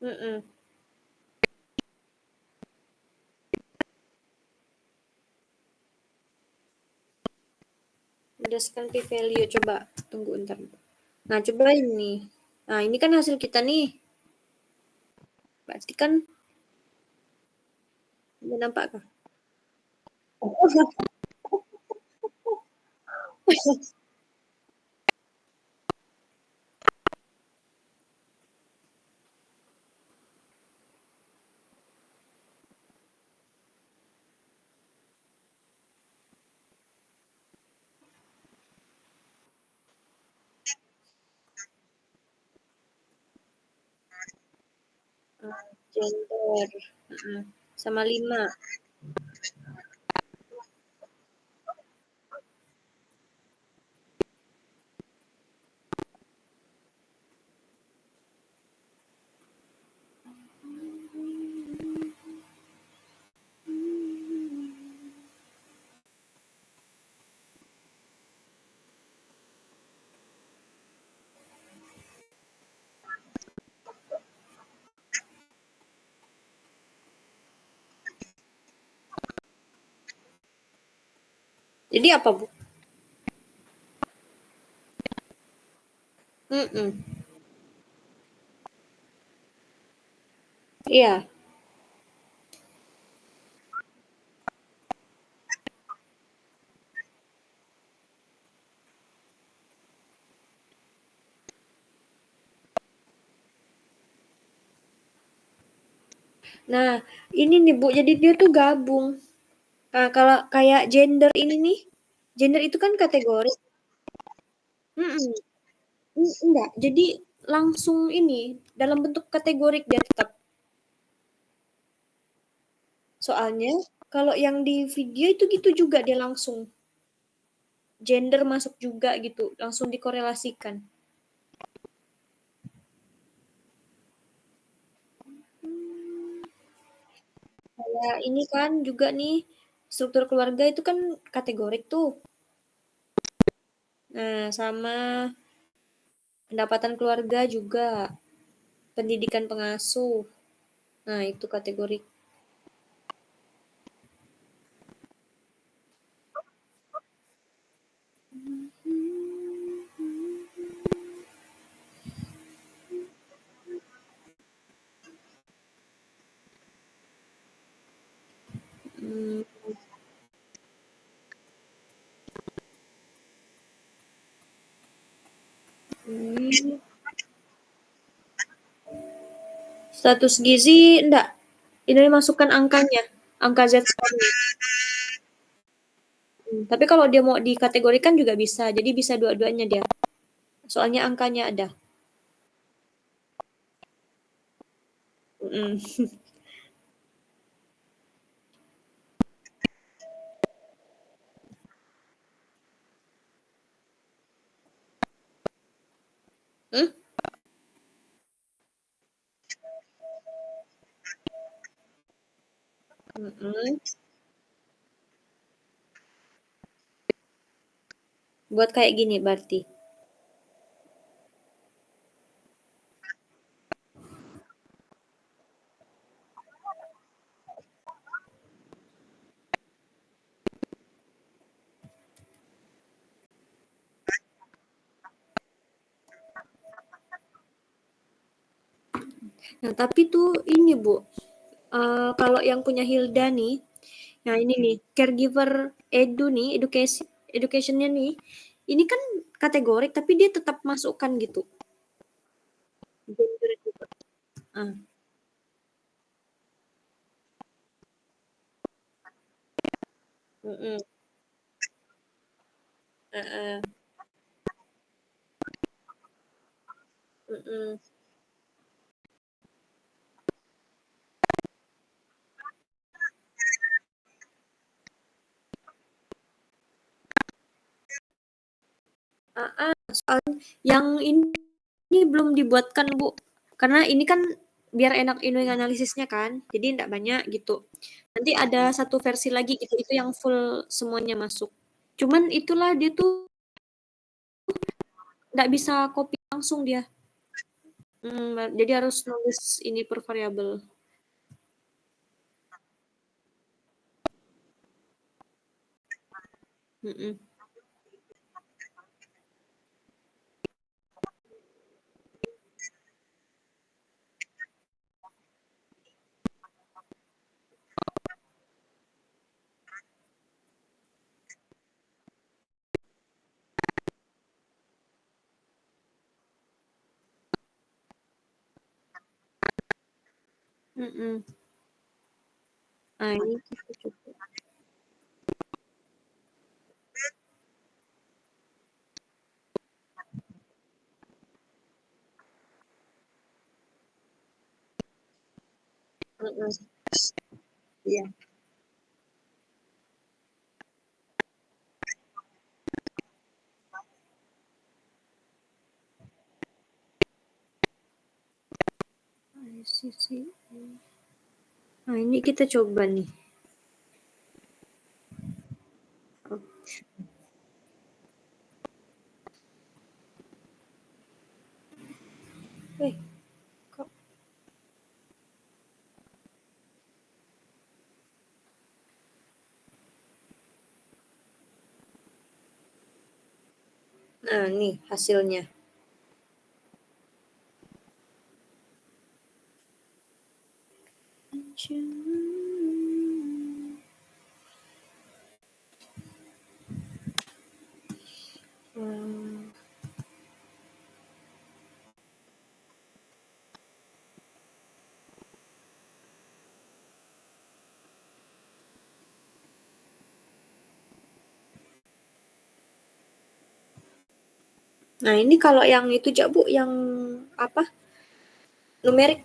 Mm-mm. Berdasarkan p-value, coba tunggu ntar. Nah, coba ini. Nah, ini kan hasil kita nih. Berarti kan udah nampak kah? Gender. Sama 5. Jadi apa, Bu? Iya. Nah, ini nih Bu, jadi dia tuh gabung. Nah, kalau kayak gender ini nih, gender itu kan kategori. Enggak, jadi langsung ini dalam bentuk kategorik dia tetap. Soalnya kalau yang di video itu gitu juga dia langsung gender masuk juga gitu, langsung dikorelasikan. Kayak ini kan juga nih struktur keluarga itu kan kategorik tuh. Nah, sama pendapatan keluarga juga, pendidikan pengasuh. Nah, itu kategorik. Hmm. Status gizi enggak. Ini masukkan angkanya, angka Z-score. Tapi kalau dia mau dikategorikan juga bisa. Jadi bisa dua-duanya dia. Soalnya angkanya ada. Mm. Hmm? Mm-mm. Buat kayak gini berarti. Nah, tapi tuh ini Bu, kalau yang punya Hilda nih, nah ini nih, caregiver edu nih, educationnya nih, ini kan kategorik tapi dia tetap masukkan gitu. Gender juga. Ah. Mm-mm. Uh-uh. Mm-mm. Soal yang ini belum dibuatkan Bu, karena ini kan biar enak ini analisisnya kan, jadi enggak banyak gitu. Nanti ada satu versi lagi gitu, itu yang full semuanya masuk. Cuman itulah dia tuh nggak bisa copy langsung dia. Jadi harus nulis ini per variabel. Mm-mm. Mm-mm. Nah, ini kita coba. Mm-mm. Iya. Nah, ini kita coba nih. Kok Nah, nih hasilnya. Hmm. Nah, ini kalau yang itu Jak Bu, yang apa? Numerik.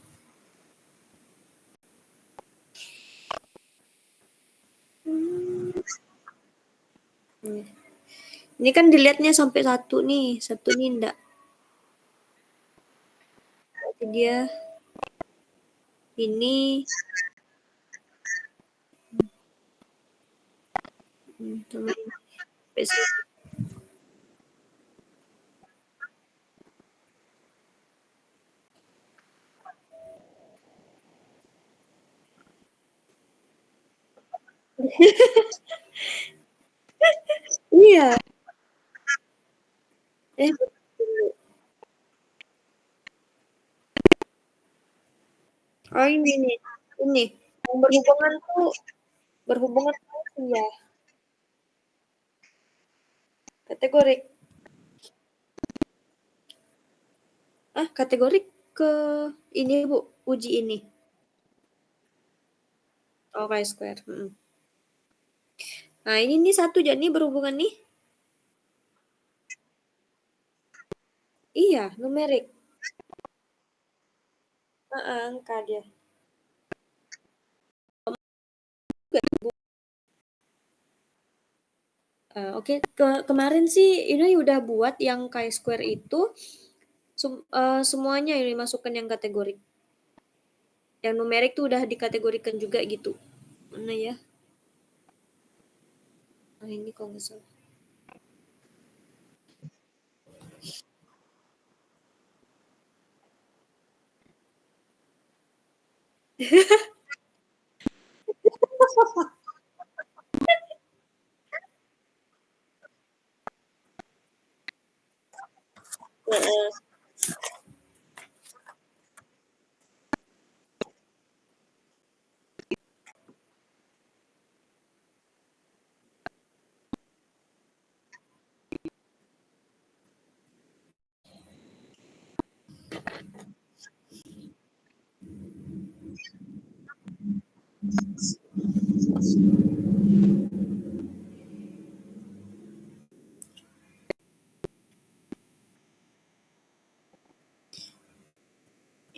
Ini kan dilihatnya sampai 1 nih, 1 nih enggak. Berarti dia ini sama ini. Sampai sini. Iya. Betul. Oh ini nih, ini. Yang berhubungan tuh iya. Kategorik. Kategorik ke ini Bu, uji ini. Oh, chi-square. Nah, ini nih 1 jadi berhubungan nih. Iya, numerik. Angka dia. Oke, kemarin sih ini udah buat yang chi-square itu semuanya ini masukkan yang kategorik. Yang numerik tuh udah dikategorikan juga gitu. Mana ya? Nah, ini kalau nggak salah. Heeh.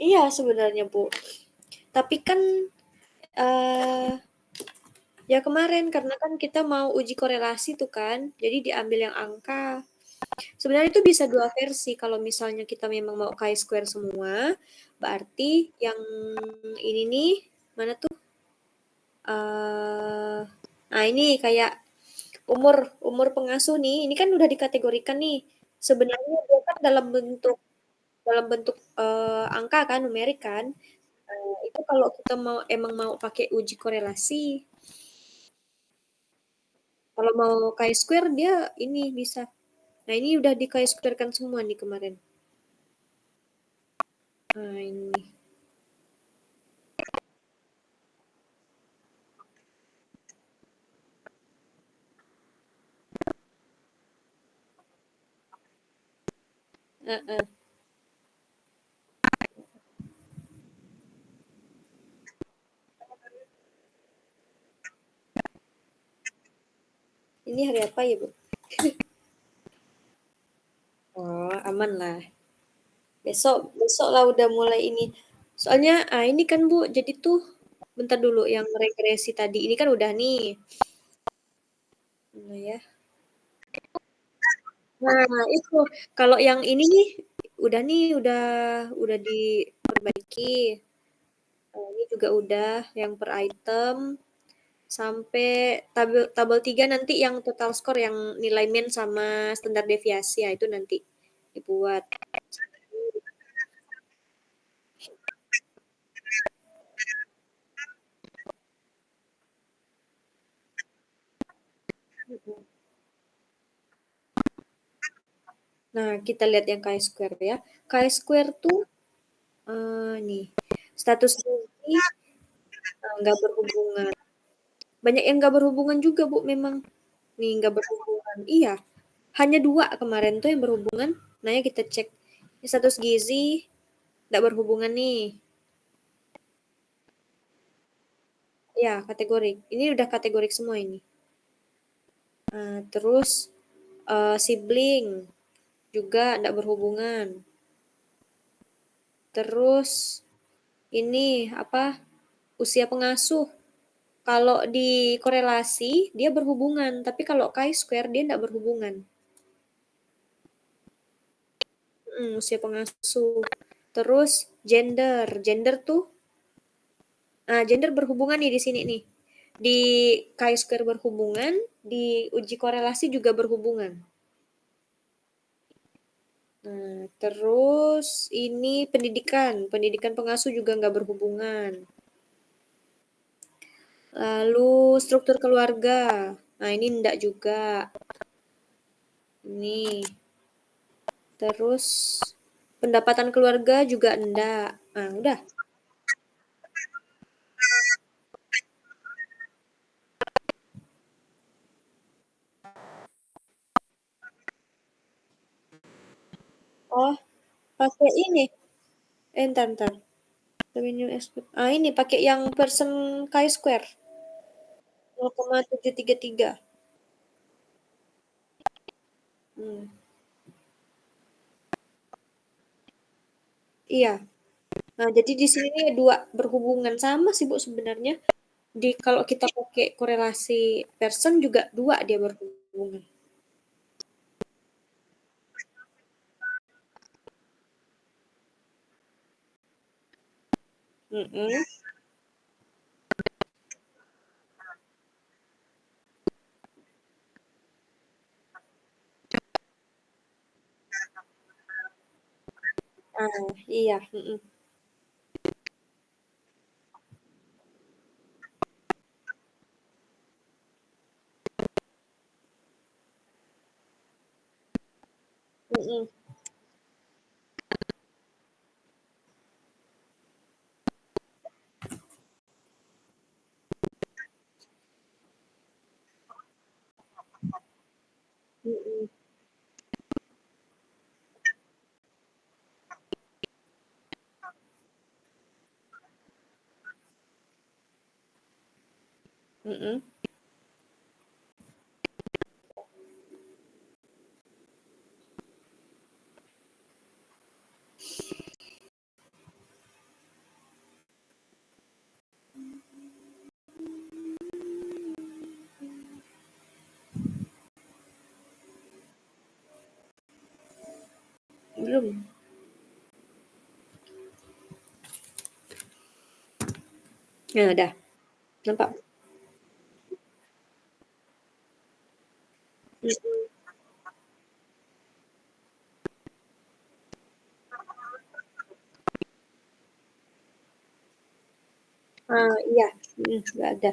Iya sebenarnya Bu. Tapi kan ya kemarin karena kan kita mau uji korelasi tuh kan, jadi diambil yang angka. Sebenarnya itu bisa 2 versi, kalau misalnya kita memang mau chi-square semua, berarti yang ini nih, mana tuh? Nah ini kayak umur pengasuh nih, ini kan udah dikategorikan nih. Sebenarnya dia kan dalam bentuk angka kan, numerik kan. Itu kalau kita emang mau pakai uji korelasi. Kalau mau chi-square dia ini bisa. Nah, ini udah di chi-square-kan semua nih kemarin. Nah, ini. Heeh. Ini hari apa ya, Bu? Oh, aman lah. Besok lah udah mulai ini. Soalnya, ini kan Bu, jadi tuh bentar dulu yang regresi tadi. Ini kan udah nih. Nah, ya. Nah, itu. Kalau yang ini nih, udah diperbaiki. Ini juga udah yang per item. Sampai tabel 3 nanti yang total skor yang nilai min sama standar deviasi ya itu nanti dibuat. Nah, kita lihat yang chi-square ya. Chi-square tuh nih, status gizi nggak berhubungan. Banyak yang nggak berhubungan juga, Bu, memang. Nih, nggak berhubungan. Iya, hanya 2 kemarin tuh yang berhubungan. Nah, ya kita cek. Ini status gizi nggak berhubungan nih. Ya, kategorik. Ini udah kategorik semua ini. Terus sibling juga nggak berhubungan. Terus ini apa? Usia pengasuh. Kalau di korelasi dia berhubungan, tapi kalau chi-square dia nggak berhubungan. Usia pengasuh. Terus gender. Gender tuh gender berhubungan nih di sini nih. Di chi-square berhubungan, di uji korelasi juga berhubungan. Nah, terus ini pendidikan. Pendidikan pengasuh juga nggak berhubungan. Lalu struktur keluarga. Nah, ini enggak juga. Ini. Terus pendapatan keluarga juga enggak. Nah, udah. Oh, pakai ini. Entar. Ini pakai yang person chi-square. 0,733. Iya. Nah, jadi di sini 2 berhubungan sama sih, Bu, sebenarnya. Kalau kita pakai korelasi person juga 2 dia berhubungan. Iya. Belum. Nah, udah. Nampak? Iya. Nggak ada.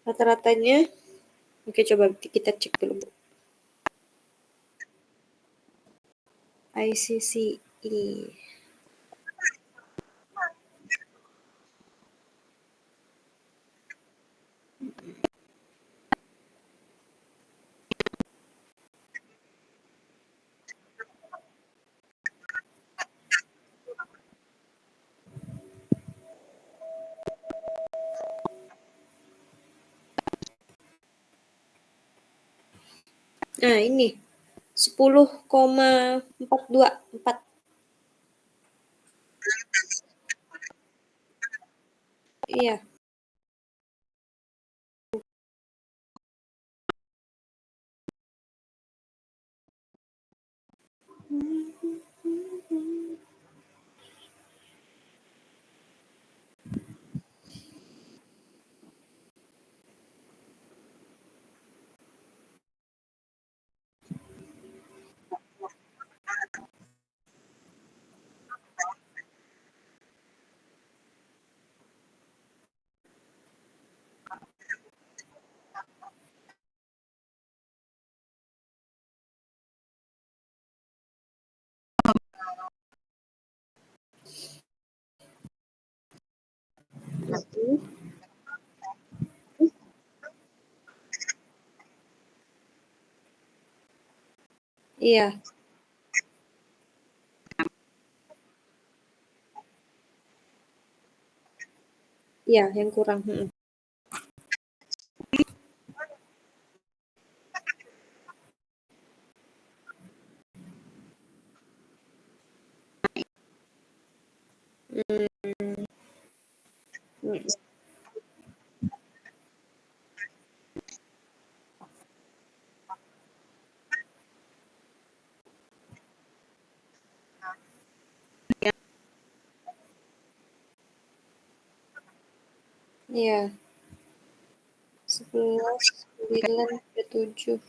Rata-ratanya, oke coba kita cek dulu, Bu. ICCE. Nah, ini 10,424. Iya. Iya. Iya, yang kurang. Iya. 11, 9, 7.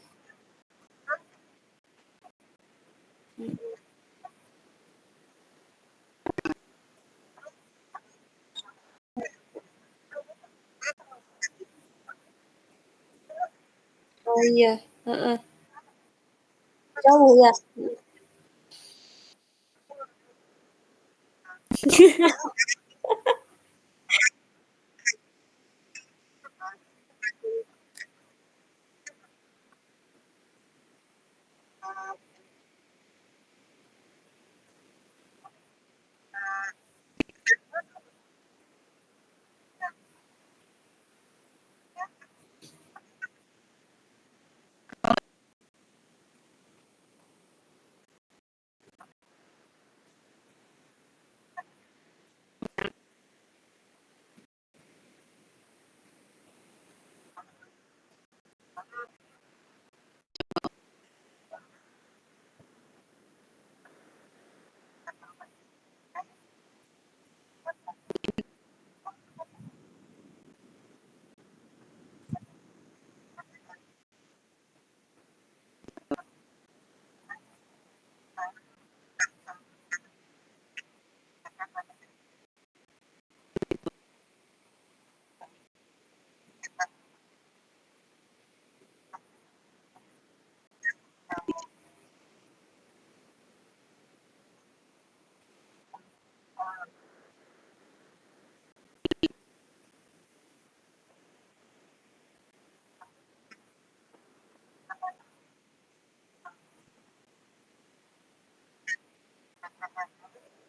Oh iya, heeh. Jauh ya.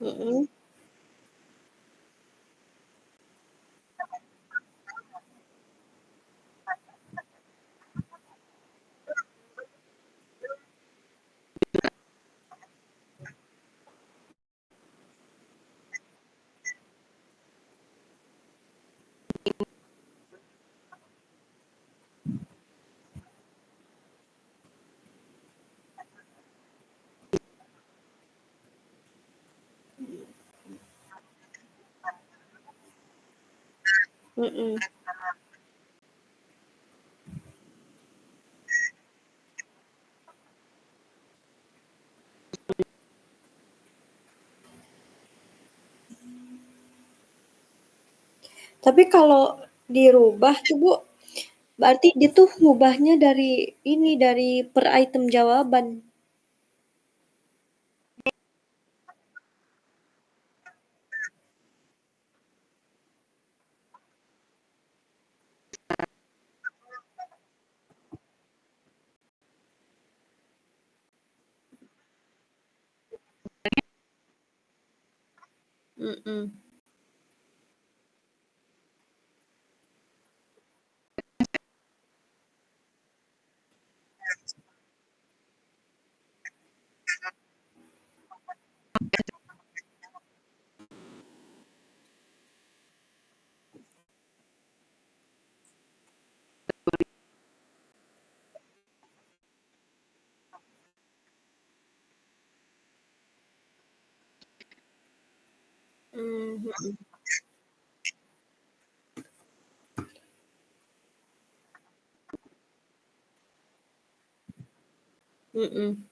Mm-mm. Mm-mm. Tapi kalau dirubah tuh Bu, berarti dia tuh ngubahnya dari ini, dari per item jawaban. Mm-mm. Mm-mm. Mm-mm.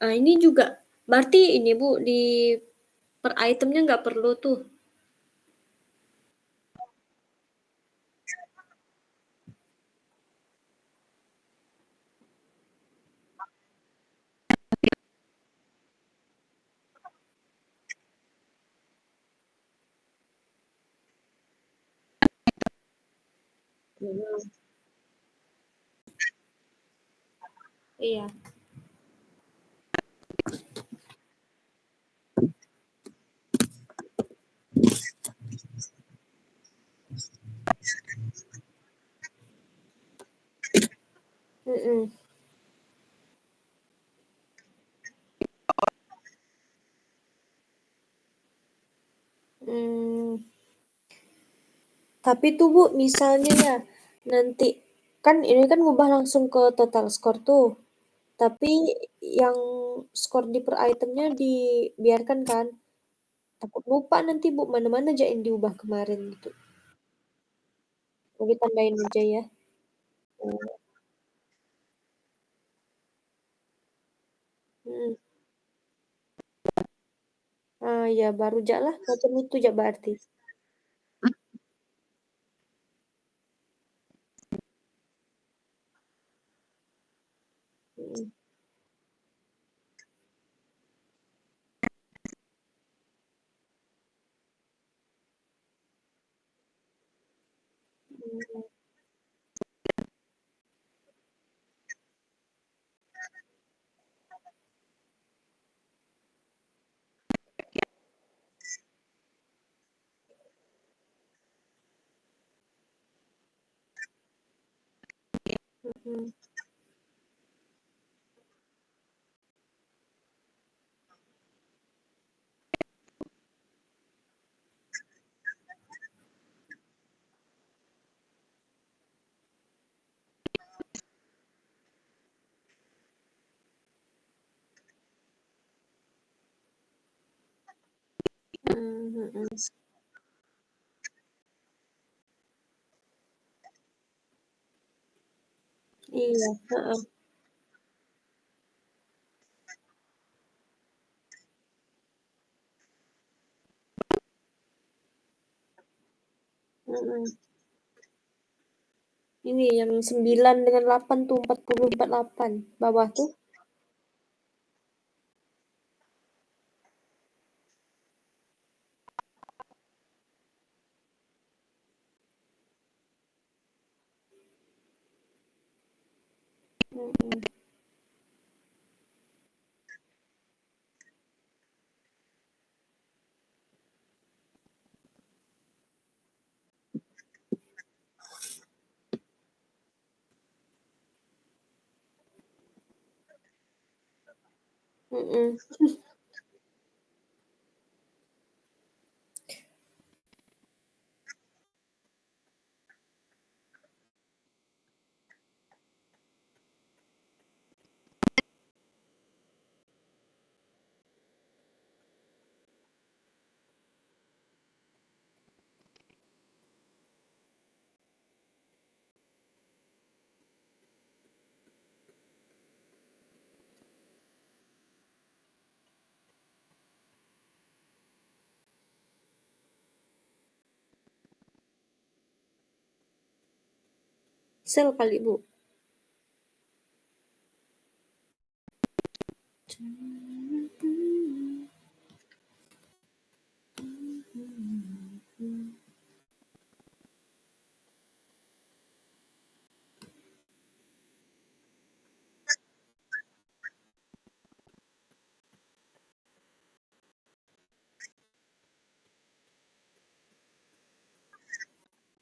Nah, ini juga berarti ini Bu, di per itemnya nggak perlu tuh. Mm-mm. Iya. Mm-mm. Hmm. Tapi tuh Bu, misalnya ya, nanti kan ini kan ngubah langsung ke total skor tuh. Tapi yang skor di per itemnya dibiarkan kan? Takut lupa nanti Bu, mana-mana aja yang diubah kemarin gitu. Mau ditandain aja ya. Oh, mm. Ah ya baru jak lah macam itu jak berarti. Mm. Mm. Mm. Mm. Mm. Iya, heeh. Mm. Ini yang 9 dengan 8 tuh 48 bawah tuh. Mm. Mm. Sel kali Bu.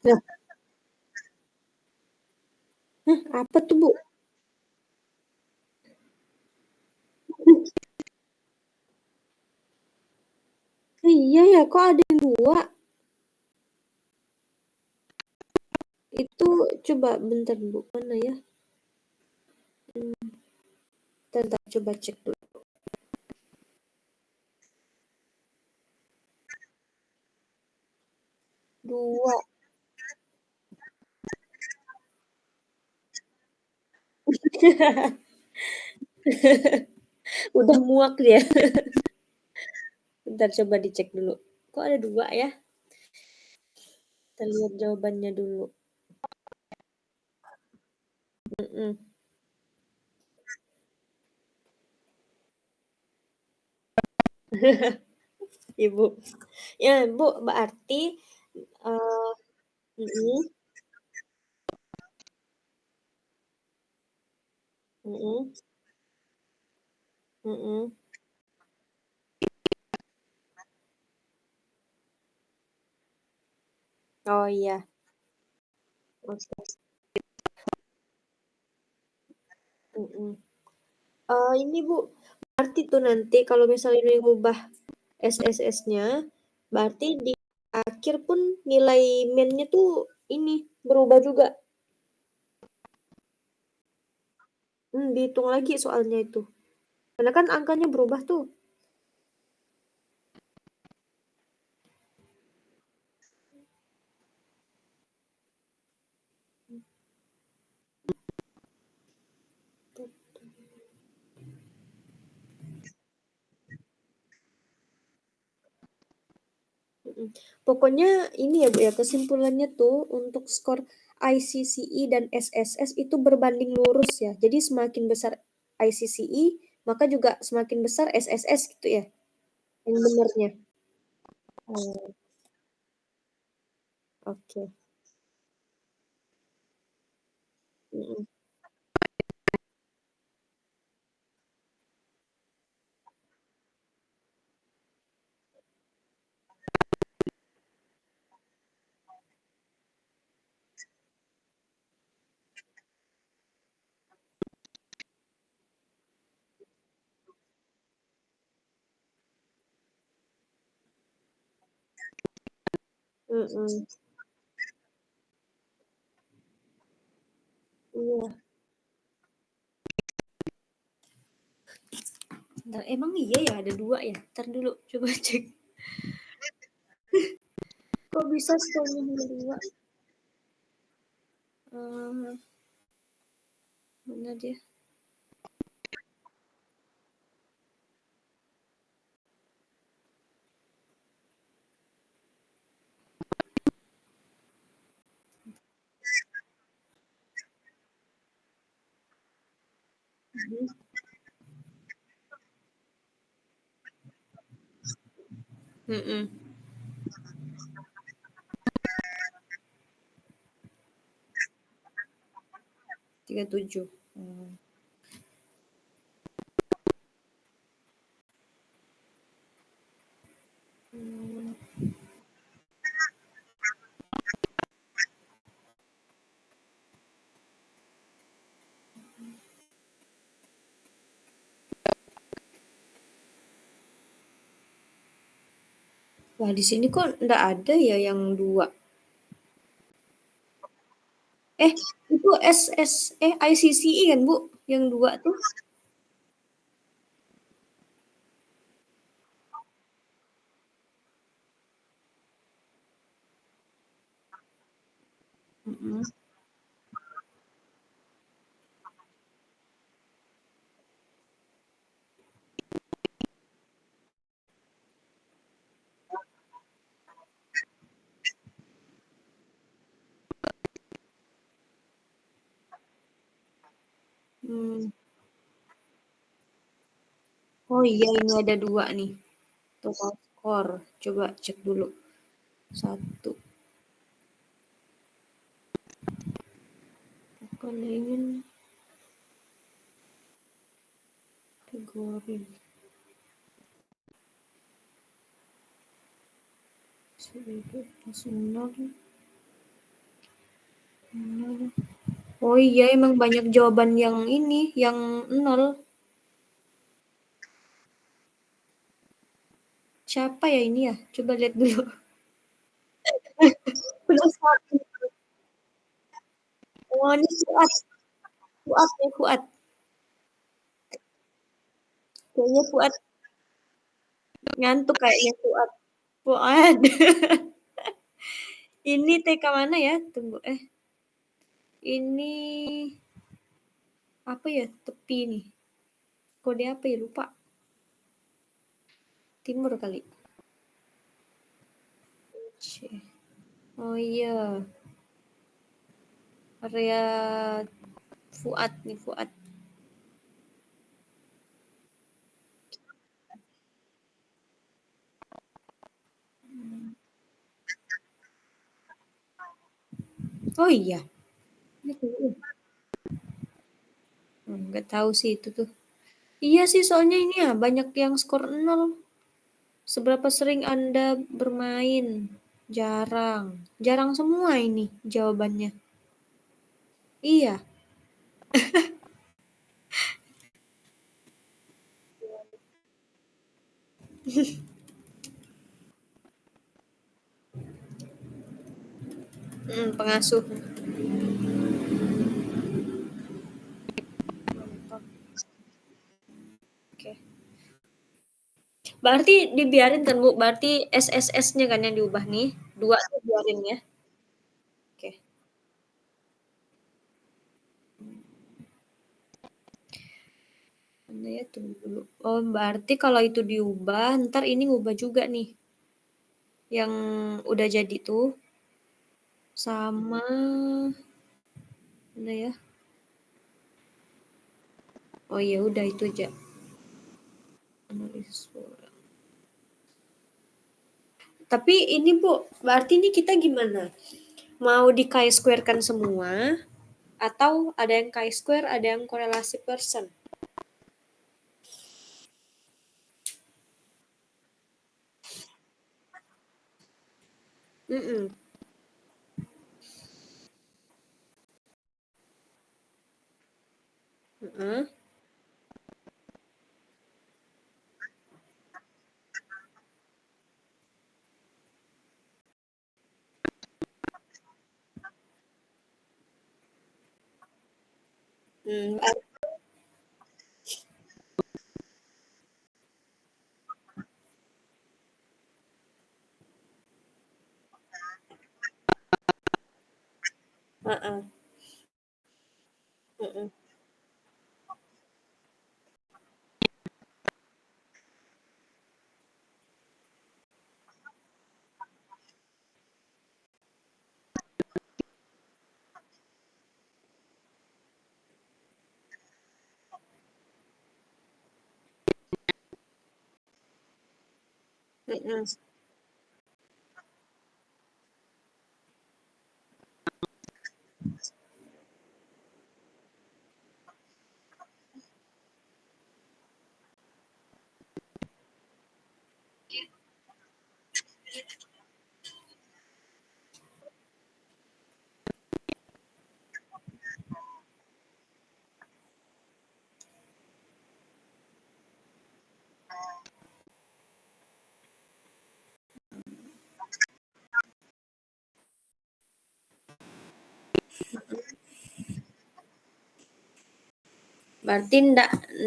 Nah, apa tuh Bu? Iya ya, kok ada yang 2? Itu coba bentar Bu, mana ya? Bentar, coba cek dulu. 2. Udah muak dia. Bentar coba dicek dulu. Kok ada 2 ya? Kita lihat jawabannya dulu. Mm-mm. Ibu. Ya, Bu, berarti mm-mm. Mm-mm. Mm-mm. Oh iya. Oke. Mm-mm. Ini Bu, berarti tuh nanti kalau misalnya ini ngubah SSS-nya, berarti di akhir pun nilai min-nya tuh ini berubah juga. Dihitung lagi soalnya itu. Karena kan angkanya berubah tuh. Pokoknya ini ya Bu ya, kesimpulannya tuh untuk skor ICCE dan SSS itu berbanding lurus ya. Jadi semakin besar ICCE, maka juga semakin besar SSS gitu ya. Yang benernya. Oh, oke. Mm-mm. Mm-mm. Iya. Bentar, emang iya ya ada 2 ya? Ntar dulu coba cek. Kok bisa skornya hanya 2? Mana dia? Mm-mm. 37. Wah, di sini kok nggak ada ya yang 2. Itu ICCE kan, Bu? Yang 2 tuh? Mm-mm. Hmm. Oh iya, ini ada 2 nih. Total skor. Coba cek dulu. 1. Kalau ingin kategori. Oh iya, emang banyak jawaban yang ini, yang 0. Siapa ya ini ya? Coba lihat dulu. Penasaran. Oh, ini Fuad. Fuad ya, Fuad. Kayaknya Fuad ngantuk kayaknya Fuad. Fuad. Ini TK mana ya? Tunggu, ini apa ya? Tepi nih. Kode apa ya? Lupa. Timur kali. C. Oh iya. Area Fuad nih, Fuad. Oh iya. Ini tunggu. nggak tahu sih itu tuh. Iya sih, soalnya ini ya banyak yang skor 0. Seberapa sering Anda bermain? Jarang. Jarang semua ini jawabannya. Iya. Pengasuh. Mantap. Oke. Berarti dibiarin kan, Bu? Berarti SSS-nya kan yang diubah nih. 2 tuh biarin ya. Oke. Mana ya, tunggu dulu. Oh, berarti kalau itu diubah, ntar ini ngubah juga nih. Yang udah jadi tuh. Sama. Mana ya? Oh iya, udah itu aja. Analisis suara. Tapi ini, Bu, berarti ini kita gimana? Mau di chi-square kan semua? Atau ada yang chi-square, ada yang korelasi person? Mm-mm. Heeh. Hmm, heeh. Heeh. Heeh. Berarti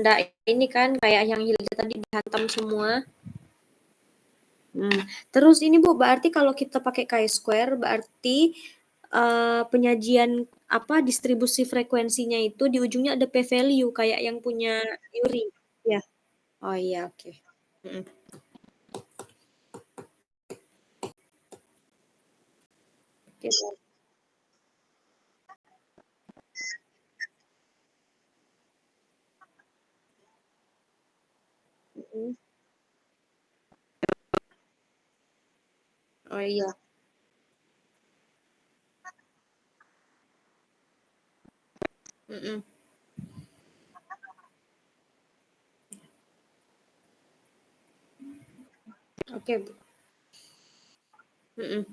ndak ini kan kayak yang Hilda tadi dihantam semua. Terus ini Bu, berarti kalau kita pakai chi-square berarti penyajian apa distribusi frekuensinya itu di ujungnya ada p-value kayak yang punya Yuri. Ya. Oh iya, oke. Mm-mm. Oke. Mm-mm. Oh iya. Mm-mm. Oke, Bu. Mm-mm.